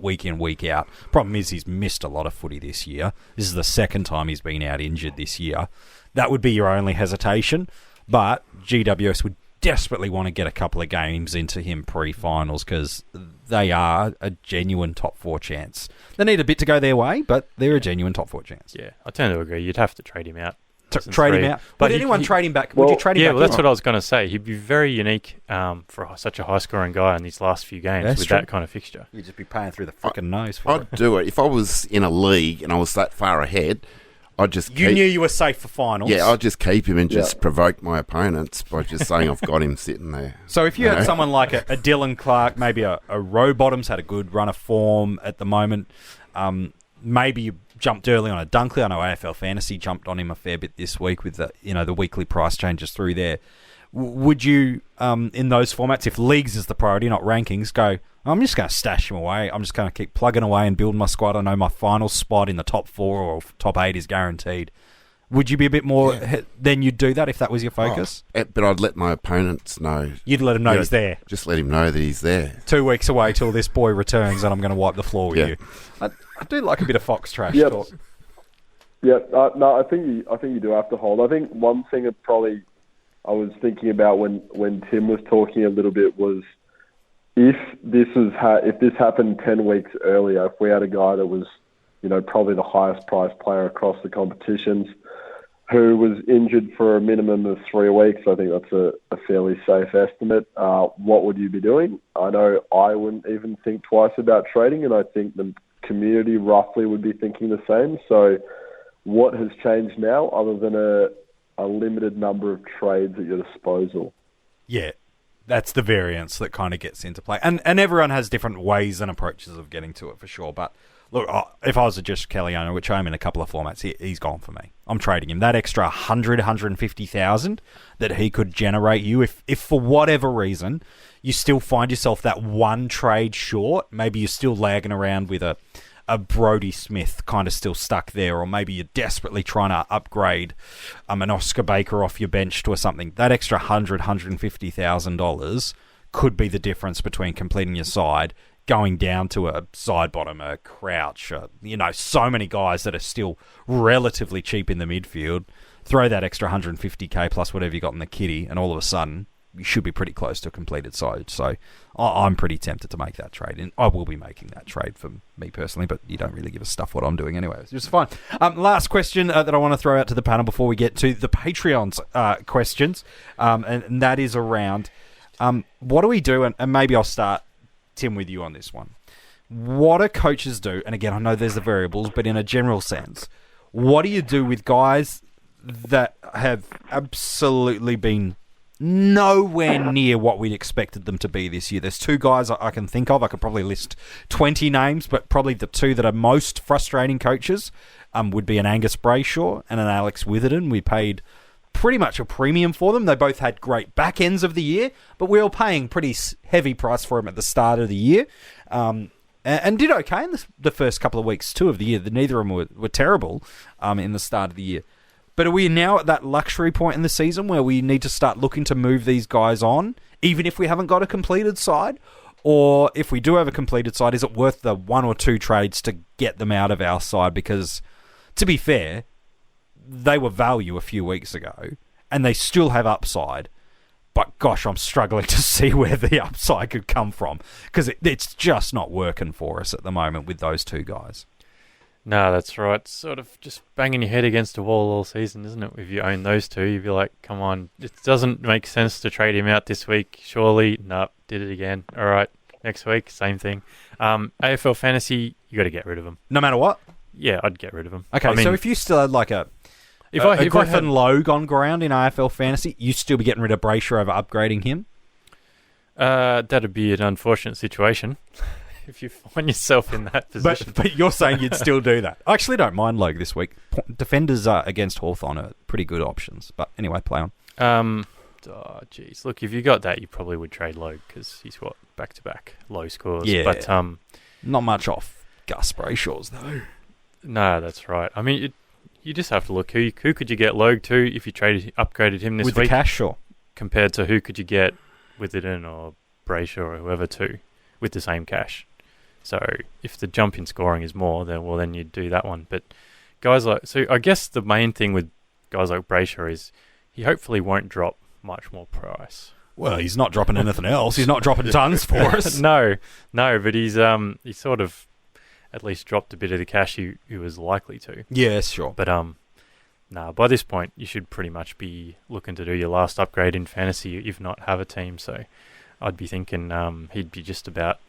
Problem is he's missed a lot of footy this year. This is the second time he's been out injured this year. That would be your only hesitation. But GWS would desperately want to get a couple of games into him pre-finals because they are a genuine top 4 chance. They need a bit to go their way, but they're a genuine top 4 chance. Yeah, I tend to agree. You'd have to trade him out. Trade him out. But would anyone trade him back? Would you trade him back? Yeah, well, that's what I was going to say. He'd be very unique for such a high-scoring guy in these last few games with that kind of fixture. You'd just be paying through the fucking nose for it. I'd do it. If I was in a league and I was that far ahead, I'd just knew you were safe for finals. Yeah, I'd just keep him and just provoke my opponents by just saying I've got him sitting there. So if you had someone like a Dylan Clark, maybe a Rowbottom's had a good run of form at the moment, maybe you jumped early on a Dunkley. I know AFL Fantasy jumped on him a fair bit this week with the weekly price changes through there. Would you, in those formats, if leagues is the priority, not rankings, go, I'm just going to stash him away. I'm just going to keep plugging away and building my squad. I know my final spot in the top 4 or top 8 is guaranteed. Would you be a bit more than you'd do that if that was your focus? But I'd let my opponents know. You'd let him know he's there. Just let him know that he's there. 2 weeks away till this boy returns and I'm going to wipe the floor with you. I do like a bit of Fox trash talk. Yeah, no, I think you do have to hold. I think one thing that probably I was thinking about when Tim was talking a little bit was if this happened 10 weeks earlier, if we had a guy that was, probably the highest priced player across the competitions, who was injured for a minimum of 3 weeks, I think that's a fairly safe estimate. What would you be doing? I know I wouldn't even think twice about trading, and I think the community roughly would be thinking the same. So what has changed now other than a limited number of trades at your disposal? Yeah, that's the variance that kind of gets into play. And everyone has different ways and approaches of getting to it for sure. But look, if I was a Josh Kelly owner, which I'm in a couple of formats, he's gone for me. I'm trading him. That extra 150,000 that he could generate you, if for whatever reason you still find yourself that one trade short, maybe you're still lagging around with a a Brodie Smith kind of still stuck there, or maybe you're desperately trying to upgrade an Oscar Baker off your bench to something, that extra $150,000 could be the difference between completing your side, going down to a side bottom, a Crouch, so many guys that are still relatively cheap in the midfield. Throw that extra 150k plus whatever you got in the kitty, and all of a sudden you should be pretty close to a completed side. So I'm pretty tempted to make that trade, and I will be making that trade for me personally, but you don't really give a stuff what I'm doing anyway. It's just fine. Last question that I want to throw out to the panel before we get to the Patreon's questions, and that is around what do we do, and maybe I'll start, Tim, with you on this one. What do coaches do? And again, I know there's the variables, but in a general sense, what do you do with guys that have absolutely been nowhere near what we'd expected them to be this year? There's two guys I can think of. I could probably list 20 names, but probably the two that are most frustrating coaches would be an Angus Brayshaw and an Alex Witherden. We paid pretty much a premium for them. They both had great back ends of the year, but we were paying pretty heavy price for them at the start of the year, and did okay in the first couple of weeks too of the year. Neither of them were terrible in the start of the year. But are we now at that luxury point in the season where we need to start looking to move these guys on, even if we haven't got a completed side? Or if we do have a completed side, is it worth the one or two trades to get them out of our side? Because, to be fair, they were value a few weeks ago, and they still have upside. But gosh, I'm struggling to see where the upside could come from, because it's just not working for us at the moment with those two guys. No, that's right. Sort of just banging your head against a wall all season, isn't it? If you own those two, you'd be like, come on, it doesn't make sense to trade him out this week, surely. Nope, did it again. All right, next week, same thing. AFL Fantasy, you got to get rid of him. No matter what? Yeah, I'd get rid of him. Okay, so if you still had like a Griffin Logue on ground in AFL Fantasy, you'd still be getting rid of Brayshaw over upgrading him? That'd be an unfortunate situation. If you find yourself in that position. But you're saying you'd still do that. I actually don't mind Logue this week. Defenders against Hawthorn are pretty good options. But anyway, play on. Geez. Look, if you got that, you probably would trade Logue because he's, back-to-back low scores. Yeah. But not much off Gus Brayshaw's, though. No, that's right. I mean, you just have to look. Who could you get Logue to if you upgraded him this week? With the cash, sure. Compared to who could you get Witherden or Brayshaw or whoever to with the same cash? So if the jump in scoring is more, then you'd do that one. But I guess the main thing with guys like Brayshaw is he hopefully won't drop much more price. Well, he's not dropping anything else. He's not dropping tons for us. No, but he's sort of at least dropped a bit of the cash he was likely to. Yes, sure. But by this point you should pretty much be looking to do your last upgrade in fantasy, if not have a team. So I'd be thinking he'd be just about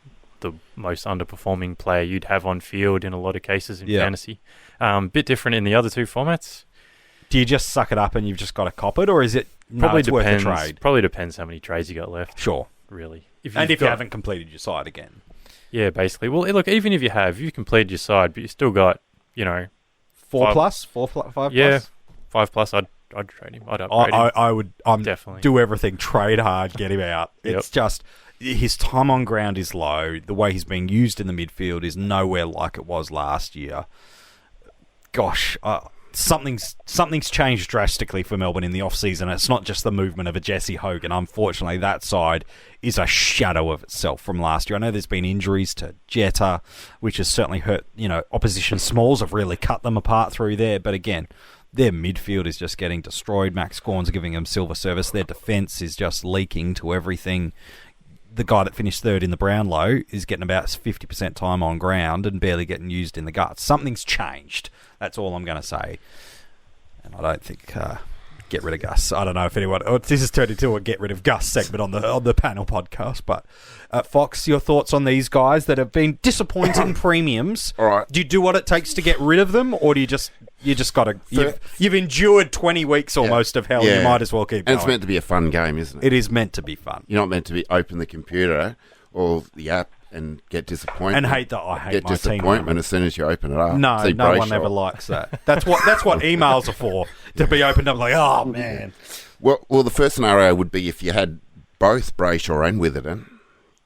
the most underperforming player you'd have on field in a lot of cases in fantasy. Bit different in the other two formats. Do you just suck it up and you've just got to cop it, or is it worth a trade? Probably depends how many trades you got left. Sure. Really. If you haven't completed your side again. Yeah, basically. Well, look, even if you completed your side, but you still got, 4 plus? 5 plus? Yeah, 5 plus, I'd trade him. I'd upgrade him. I would definitely do everything, trade hard, get him out. It's just his time on ground is low. The way he's being used in the midfield is nowhere like it was last year. Gosh, something's changed drastically for Melbourne in the off-season. It's not just the movement of a Jesse Hogan. Unfortunately, that side is a shadow of itself from last year. I know there's been injuries to Jetta, which has certainly hurt, opposition smalls have really cut them apart through there. But again, their midfield is just getting destroyed. Max Gawn's giving them silver service. Their defence is just leaking to everything. The guy that finished third in the Brownlow is getting about 50% time on ground and barely getting used in the guts. Something's changed. That's all I'm going to say. And I don't think get rid of Gus. I don't know if anyone... this has turned into a get rid of Gus segment on the panel podcast. But Fox, your thoughts on these guys that have been disappointing premiums? All right. Do you do what it takes to get rid of them, or do you just got to... You've endured 20 weeks almost of hell. You might as well keep going. And it's meant to be a fun game, isn't it? It is meant to be fun. You're not meant to open the computer or the app and get disappointed. And hate that I hate get my team. Get disappointment as soon as you open it up. No, no one ever likes that. That's what emails are for, to be opened up like, oh, man. Well, the first scenario would be if you had both Brayshaw and Witherden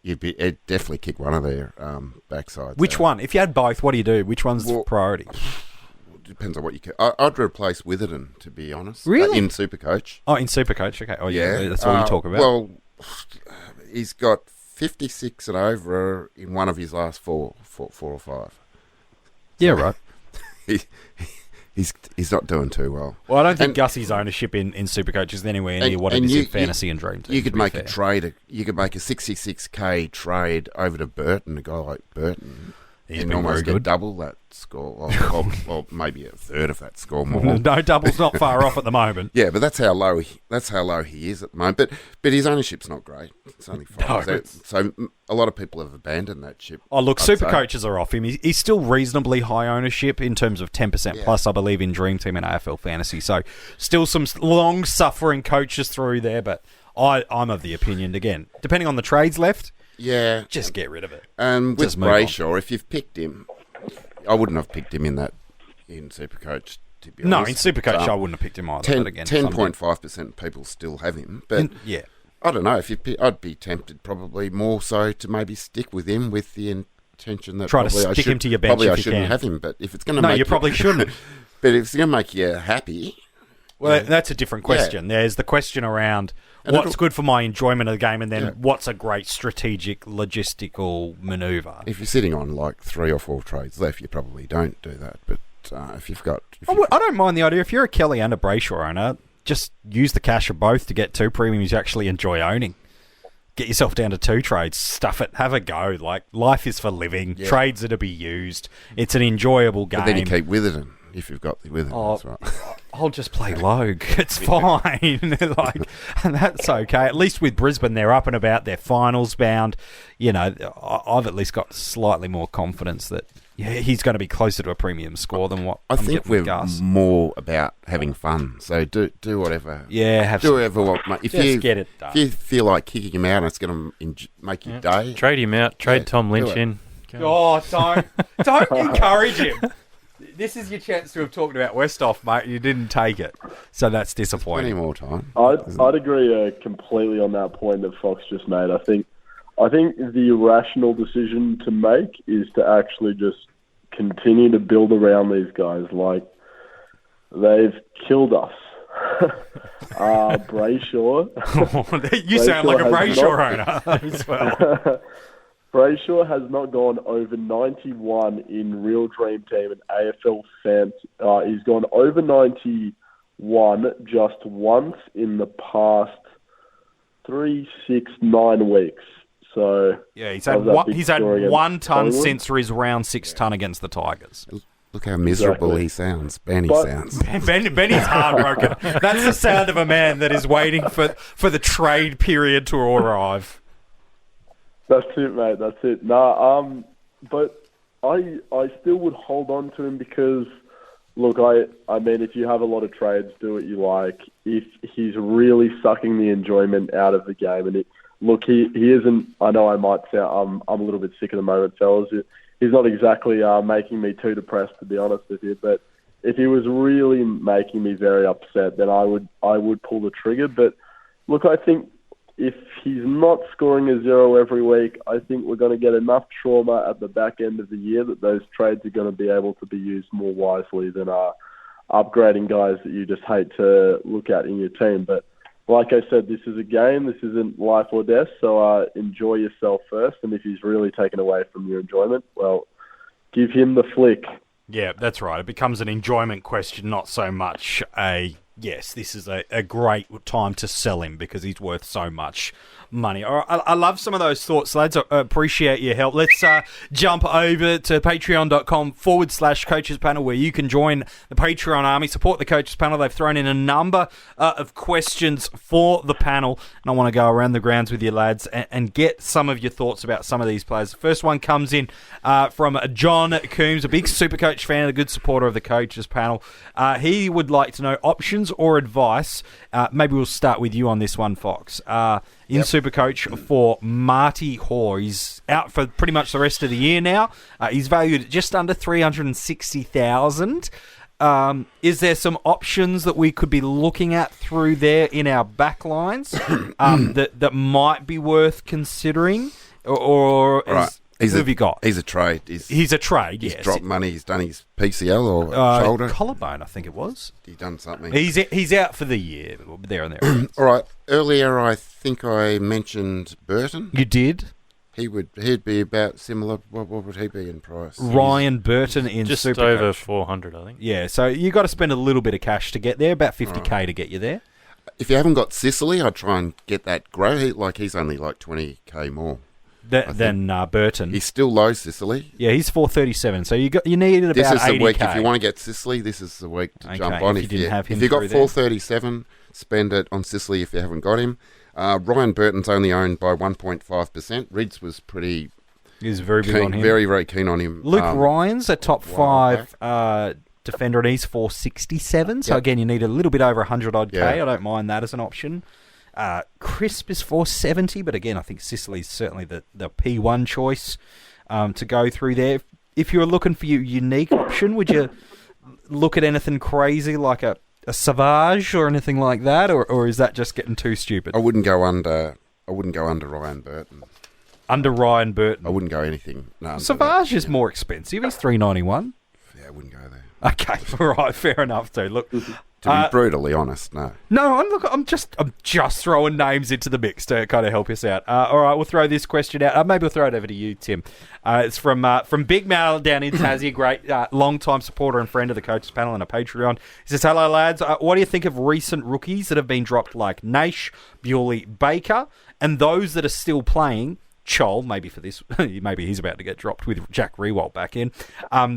it'd definitely kick one of their backsides. Which one? If you had both, what do you do? Which one's priority? Depends on what you can. I'd replace Witherden, to be honest. Really? In SuperCoach. Oh, in SuperCoach. Okay. Oh, yeah. That's all you talk about. Well, he's got 56 and over in one of his last four or five. Yeah, right. He's not doing too well. Well, I don't think Gussie's ownership in SuperCoach is anywhere near what it is in Fantasy and DreamTeam. You could make a trade. You could make a 66k trade over to Burton, a guy like Burton. He's been almost get double that score, or maybe a third of that score more. No, double's not far off at the moment. Yeah, but that's how low he is at the moment. But his ownership's not great. It's only 5%. So a lot of people have abandoned that ship. Oh, look, SuperCoaches are off him. He's still reasonably high ownership in terms of 10% plus, I believe, in DreamTeam and AFL Fantasy. So still some long-suffering coaches through there, but I'm of the opinion, again, depending on the trades left, just get rid of it. And with Brayshaw, if you've picked him, I wouldn't have picked him in SuperCoach, to be honest. No, in SuperCoach, I wouldn't have picked him either. 10.5% of people still have him. But I don't know. I'd be tempted probably more so to maybe stick with him with the intention that try to stick him to your bench. Probably I shouldn't have him. But if it's going to make you probably shouldn't. But if it's going to make you happy... Well, that's a different question. Yeah. There's the question around what's good for my enjoyment of the game, and then what's a great strategic, logistical manoeuvre. If you're sitting on like 3 or 4 trades left, you probably don't do that. But if you've got... I don't mind the idea. If you're a Kelly and a Brayshaw owner, just use the cash of both to get 2 premiums you actually enjoy owning. Get yourself down to 2 trades, stuff it, have a go. Like, life is for living. Yeah. Trades are to be used. It's an enjoyable game. But then you keep Witherden. If you've got the Witherden, that's right. I'll just play Logue. It's fine. And that's okay. At least with Brisbane, they're up and about. They're finals bound. You know, I've at least got slightly more confidence that he's going to be closer to a premium score than what I think we're more about having fun. So do whatever. Yeah, do whatever. If you get it done. If you feel like kicking him out, and it's going to make your day. Trade him out. Trade Tom Lynch in. Oh, don't encourage him. This is your chance to have talked about Westhoff, mate. You didn't take it, so that's disappointing. Plenty more time. I'd agree completely on that point that Fox just made. I think the rational decision to make is to actually just continue to build around these guys. Like, they've killed us. Brayshaw. You sound like a Brayshaw owner as well. Brayshaw has not gone over 91 in Real Dream Team and AFL Fantasy. He's gone over 91 just once in the past 3, 6, 9 weeks. So he's had one ton since his round 6 ton against the Tigers. Look how miserable he sounds. Benny sounds. Benny's heartbroken. That's the sound of a man that is waiting for the trade period to arrive. That's it, mate. That's it. But I still would hold on to him because, look, I mean, if you have a lot of trades, do what you like. If he's really sucking the enjoyment out of the game, and he isn't. I know I might sound. I'm a little bit sick at the moment, fellas. He's not exactly making me too depressed, to be honest with you. But if he was really making me very upset, then I would pull the trigger. But look, I think, if he's not scoring a 0 every week, I think we're going to get enough trauma at the back end of the year that those trades are going to be able to be used more wisely than upgrading guys that you just hate to look at in your team. But like I said, this is a game. This isn't life or death, so enjoy yourself first. And if he's really taken away from your enjoyment, well, give him the flick. Yeah, that's right. It becomes an enjoyment question, not so much yes, this is a great time to sell him because he's worth so much money. All right, I love some of those thoughts, lads. I appreciate your help. Let's jump over to patreon.com/coaches panel where you can join the Patreon army, support the coaches panel. They've thrown in a number of questions for the panel, and I want to go around the grounds with you, lads, and get some of your thoughts about some of these players. The first one comes in from John Coombs, a big SuperCoach fan, a good supporter of the coaches panel. He would like to know options or advice. Maybe we'll start with you on this one, Fox. In SuperCoach for Marty Hoare. He's out for pretty much the rest of the year now. He's valued at just under 360,000. Is there some options that we could be looking at through there in our backlines that might be worth considering? Or Right. who have you got? He's a trade. He's a trade, He's yes. dropped money. He's done his PCL or shoulder. Collarbone, I think it was. He's done something. He's out for the year, there and there. All right. Earlier, I think I mentioned Burton. You did? He'd be about similar. What would he be in price? Ryan Burton in Just Supercoach. over 400, I think. Yeah, so you got to spend a little bit of cash to get there, about 50k to get you there. If you haven't got Sicily, I'd try and get that grow. He's only like 20k more Than Burton. He's still low, Sicily. Yeah, he's 437. So you need about 80k. This is the week. If you want to get Sicily, this is the week to jump on. If you got 437, spend it on Sicily if you haven't got him. Ryan Burton's only owned by 1.5%. Rids was pretty. He's very big keen, on him. Very, very keen on him. Luke Ryan's a top 5 defender, and he's 467. So again, you need a little bit over 100 odd K. Yeah. I don't mind that as an option. Crisp is 470, but again, I think Sicily's certainly the P1 choice to go through there. If you were looking for your unique option, would you look at anything crazy like a Savage or anything like that, or is that just getting too stupid? I wouldn't go under Ryan Burton. Under Ryan Burton, I wouldn't go anything. No, Savage is more expensive. He's 391. Yeah, I wouldn't go there. Okay, all right, fair enough, too. Look, To be brutally honest, no. No, I'm just throwing names into the mix to kind of help us out. All right, we'll throw this question out. Maybe we'll throw it over to you, Tim. It's from Big Mal down in Tassie, great long-time supporter and friend of the coaches panel and a Patreon. He says, "Hello, lads. What do you think of recent rookies that have been dropped like Naish, Bewley, Baker, and those that are still playing?" Chol, maybe for this, maybe he's about to get dropped with Jack Riewoldt back in.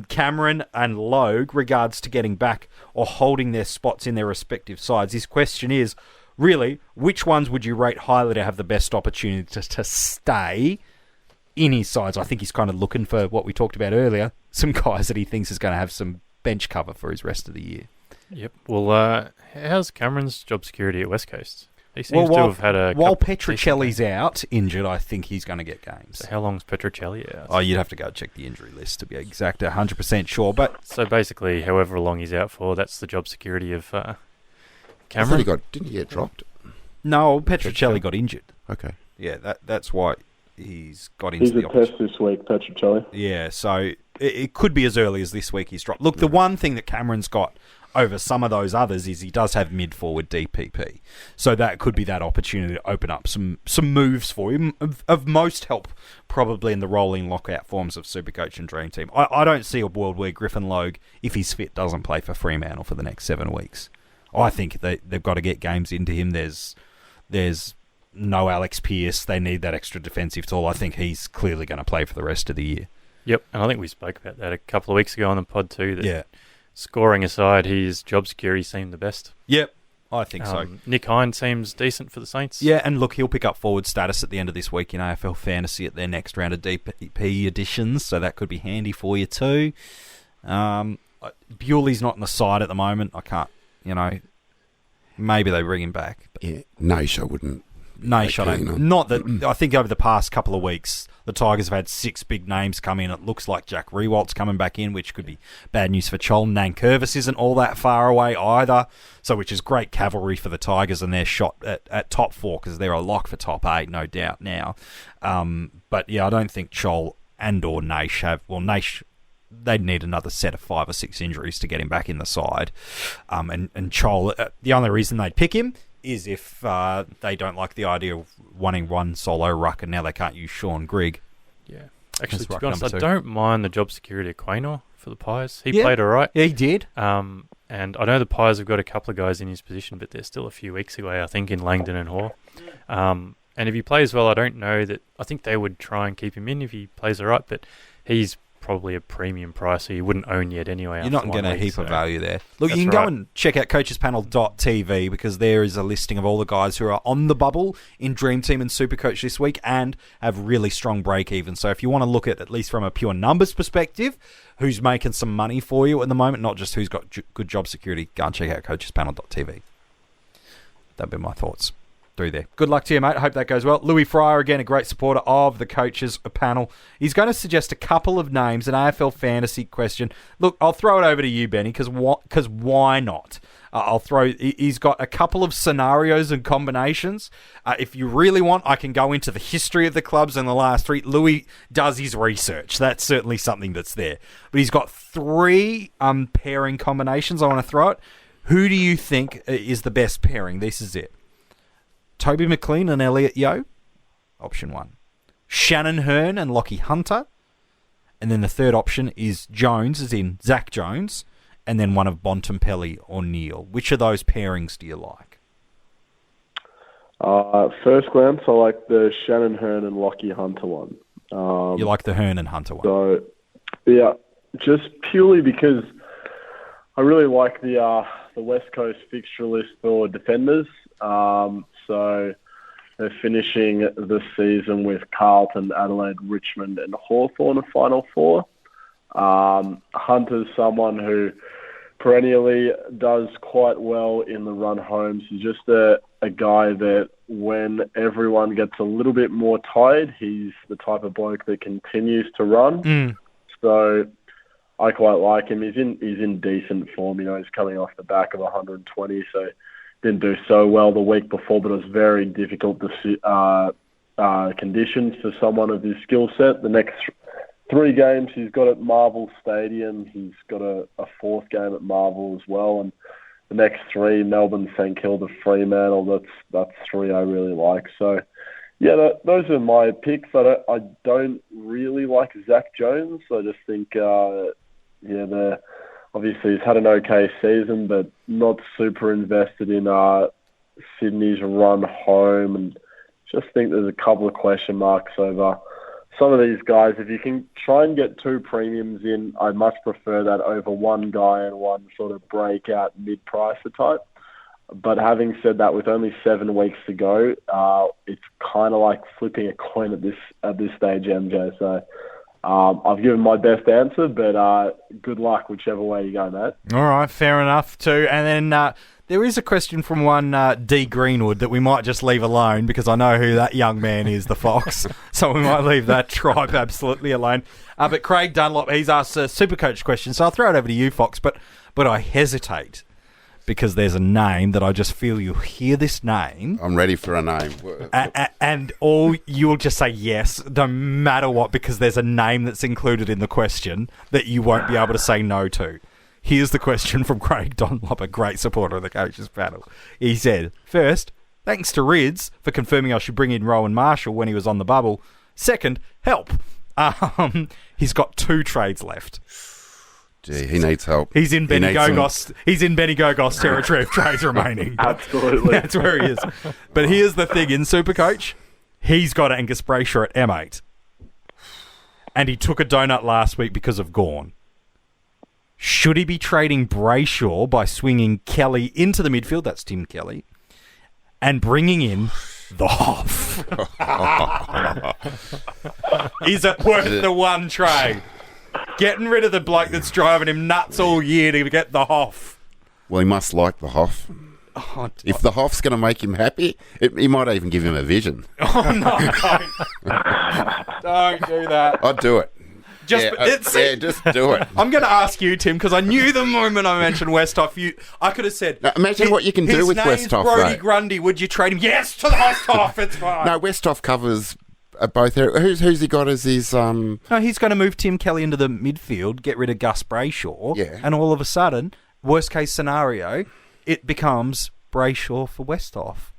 Cameron and Logue, regards to getting back or holding their spots in their respective sides. His question is, really, which ones would you rate highly to have the best opportunity to stay in his sides? I think he's kind of looking for what we talked about earlier, some guys that he thinks is going to have some bench cover for his rest of the year. Yep. Well, how's Cameron's job security at West Coast? He seems to have had a while Petrocelli's out, injured, I think he's going to get games. So how long's Petrocelli out? Oh, you'd have to go check the injury list to be exact, 100% sure. But so basically, however long he's out for, that's the job security of Cameron. I thought didn't he get dropped? No, Petrocelli got injured. Okay. Yeah, that's why he's got into He's the a test this week, Petrocelli. Yeah, so it could be as early as this week he's dropped. Look, the one thing that Cameron's got over some of those others is he does have mid-forward DPP. So that could be that opportunity to open up some moves for him of most help probably in the rolling lockout forms of Supercoach and Dream Team. I don't see a world where Griffin Logue, if he's fit, doesn't play for Fremantle for the next 7 weeks. I think they've got to get games into him. There's no Alex Pearce. They need that extra defensive tool. I think he's clearly going to play for the rest of the year. Yep, and I think we spoke about that a couple of weeks ago on the pod too. That yeah. Scoring aside, his job security seemed the best. Yep, I think so. Nick Hine seems decent for the Saints. Yeah, and look, he'll pick up forward status at the end of this week in AFL Fantasy at their next round of DP editions, so that could be handy for you too. Bewley's not in the side at the moment. I can't, maybe they bring him back. Yeah, Naish, I wouldn't. Naish, I don't. Not that. I think over the past couple of weeks, the Tigers have had 6 big names come in. It looks like Jack Riewoldt's coming back in, which could be bad news for Chol. Nankervis isn't all that far away either, so which is great cavalry for the Tigers and their shot at top 4 because they're a lock for top 8, no doubt now. But yeah, I don't think Chol and or Naish have. Well, Naish, they'd need another set of 5 or 6 injuries to get him back in the side. And Chol, the only reason they'd pick him is if they don't like the idea of wanting one solo ruck and now they can't use Sean Grigg. Yeah. Actually, to ruck be honest, number I 2. don't mind the job security of Quaynor for the Pies. He played all right. Yeah, he did. And I know the Pies have got a couple of guys in his position, but they're still a few weeks away, I think, in Langdon and Hoare. And if he plays well, I don't know that... I think they would try and keep him in if he plays all right, but he's probably a premium price, so you wouldn't own yet anyway. You're not getting a heap of value there. Look, That's you can go right. and check out coachespanel.tv because there is a listing of all the guys who are on the bubble in Dream Team and Supercoach this week and have really strong break-even. So if you want to look at least from a pure numbers perspective, who's making some money for you at the moment, not just who's got good job security, go and check out coachespanel.tv. That'd be my thoughts through there. Good luck to you, mate. I hope that goes well. Louis Fryer, again, a great supporter of the coaches panel. He's going to suggest a couple of names, an AFL fantasy question. Look, I'll throw it over to you, Benny, because why not? I'll throw. He's got a couple of scenarios and combinations. If you really want, I can go into the history of the clubs in the last 3. Louis does his research. That's certainly something that's there. But he's got 3 pairing combinations. I want to throw it. Who do you think is the best pairing? This is it. Toby McLean and Elliot Yeo. Option 1. Shannon Hearn and Lockie Hunter. And then the third option is Jones, as in Zach Jones, and then one of Bontempelli or Neil. Which of those pairings do you like? First glance, I like the Shannon Hearn and Lockie Hunter one. You like the Hearn and Hunter one? So, yeah, just purely because I really like the West Coast fixture list for defenders. So they're finishing the season with Carlton, Adelaide, Richmond, and Hawthorn, a Final 4. Hunter's someone who perennially does quite well in the run homes. He's just a guy that when everyone gets a little bit more tired, he's the type of bloke that continues to run. So I quite like him. He's in decent form. He's coming off the back of 120, so didn't do so well the week before, but it was very difficult conditions for someone of his skill set. The next 3 games he's got at Marvel Stadium. He's got a 4th game at Marvel as well, and the next 3, Melbourne, St Kilda, Fremantle. That's 3 I really like. So, yeah, those are my picks. I don't really like Zach Jones. I just think, obviously he's had an okay season, but not super invested in Sydney's run home, and just think there's a couple of question marks over some of these guys. If you can try and get 2 premiums in, I'd much prefer that over one guy and one sort of breakout mid-pricer type. But having said that, with only 7 weeks to go, it's kind of like flipping a coin at this stage, MJ. So I've given my best answer, but good luck whichever way you go, mate. All right, fair enough too. And then there is a question from one D. Greenwood that we might just leave alone because I know who that young man is, the Fox. So we might leave that tribe absolutely alone. But Craig Dunlop, he's asked a SuperCoach question, so I'll throw it over to you, Fox. But I hesitate because there's a name that I just feel you'll hear this name. I'm ready for a name. And you'll just say yes, no matter what, because there's a name that's included in the question that you won't be able to say no to. Here's the question from Craig Dunlop, a great supporter of the Coaches Panel. He said, first, thanks to Rids for confirming I should bring in Rowan Marshall when he was on the bubble. Second, help. He's got 2 trades left. Gee, he needs help. He's in Benny Gogos territory of trades remaining. Absolutely. That's where he is. But here's the thing, in SuperCoach, he's got Angus Brayshaw at M8. And he took a donut last week because of Gawn. Should he be trading Brayshaw by swinging Kelly into the midfield, that's Tim Kelly, and bringing in the Hoff? Is it worth the one trade? Getting rid of the bloke that's driving him nuts all year to get the Hoff. Well, he must like the Hoff. If the Hoff's going to make him happy, he might even give him a vision. Oh, no, don't do that. I'd do it. Just do it. I'm going to ask you, Tim, because I knew the moment I mentioned Westhoff, I could have said... Now, imagine what you can do with Westhoff, his name's Brody Grundy. Would you trade him? Yes, to the Westhoff. It's fine. No, Westhoff covers both areas. Who's he got as his... No, he's going to move Tim Kelly into the midfield, get rid of Gus Brayshaw, and all of a sudden, worst case scenario, it becomes Brayshaw for Westhoff.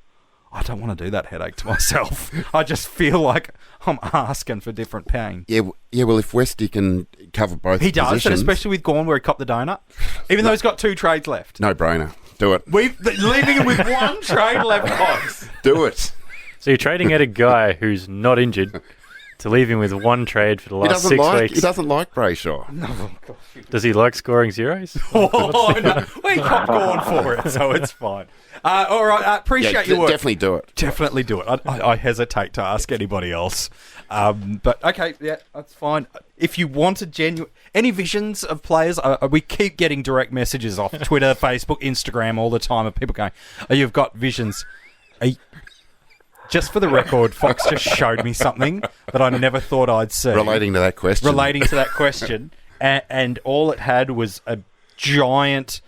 I don't want to do that headache to myself. I just feel like I'm asking for different pain. Yeah. Well, if Westy can cover both he does, positions, and especially with Gawn where he copped the donut, even though he's got 2 trades left. No brainer. Do it. Leaving him with 1 trade left, Fox. Do it. So you're trading at a guy who's not injured to leave him with 1 trade for the last 6 weeks. He doesn't like Brayshaw. No, does he like scoring zeros? Oh, no. We copped Gawn for it, so it's fine. All right, appreciate your work. Definitely do it. Definitely do it. I hesitate to ask anybody else. But, okay, yeah, that's fine. If you wanted any visions of players, we keep getting direct messages off Twitter, Facebook, Instagram all the time of people going, you've got visions. Just for the record, Fox just showed me something that I never thought I'd see. Relating to that question. And all it had was a giant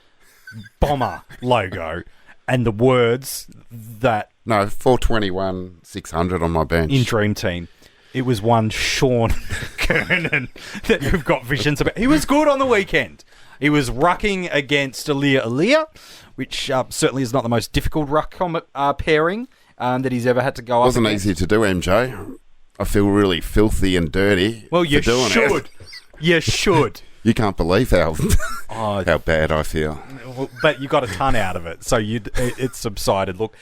bomber logo and the words that No, 421, 600 on my bench. in Dream Team. It was one Sean Kernan that you've got visions about. He was good on the weekend. He was rucking against Aaliyah, which certainly is not the most difficult ruck pairing that he's ever had to go up Wasn't against. easy to do, MJ. I feel really filthy and dirty. Well, you for doing should. It. You should. You can't believe how Oh, how bad I feel. but you got a ton out of it, so it subsided. Look,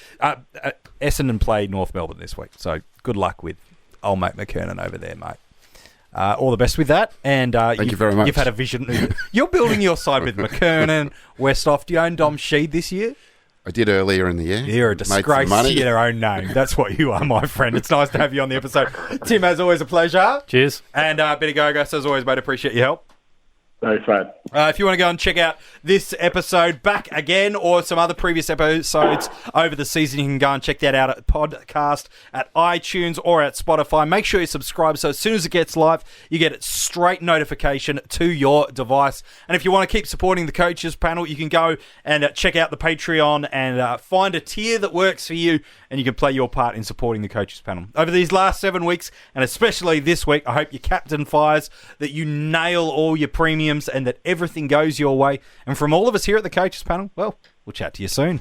Essendon played North Melbourne this week, so good luck with old mate McKernan over there, mate. All the best with that, and Thank you very much. You've had a vision. You're building your side with McKernan, Westhoff. Do you own Dom Sheed this year? I did earlier in the year. You're a Made some disgrace money. to your own name. That's what you are, my friend. It's nice to have you on the episode. Tim, as always, a pleasure. Cheers. And Benny Gogos, as always, mate, appreciate your help. Thanks, mate. If you want to go and check out this episode back again or some other previous episodes over the season, you can go and check that out at podcast, at iTunes or at Spotify. Make sure you subscribe so as soon as it gets live, you get it straight notification to your device. And if you want to keep supporting the coaches panel, you can go and check out the Patreon and find a tier that works for you, and you can play your part in supporting the coaches panel. Over these last 7 weeks, and especially this week, I hope your captain fires, that you nail all your premiums and that everything goes your way. And from all of us here at the coaches panel, well, we'll chat to you soon.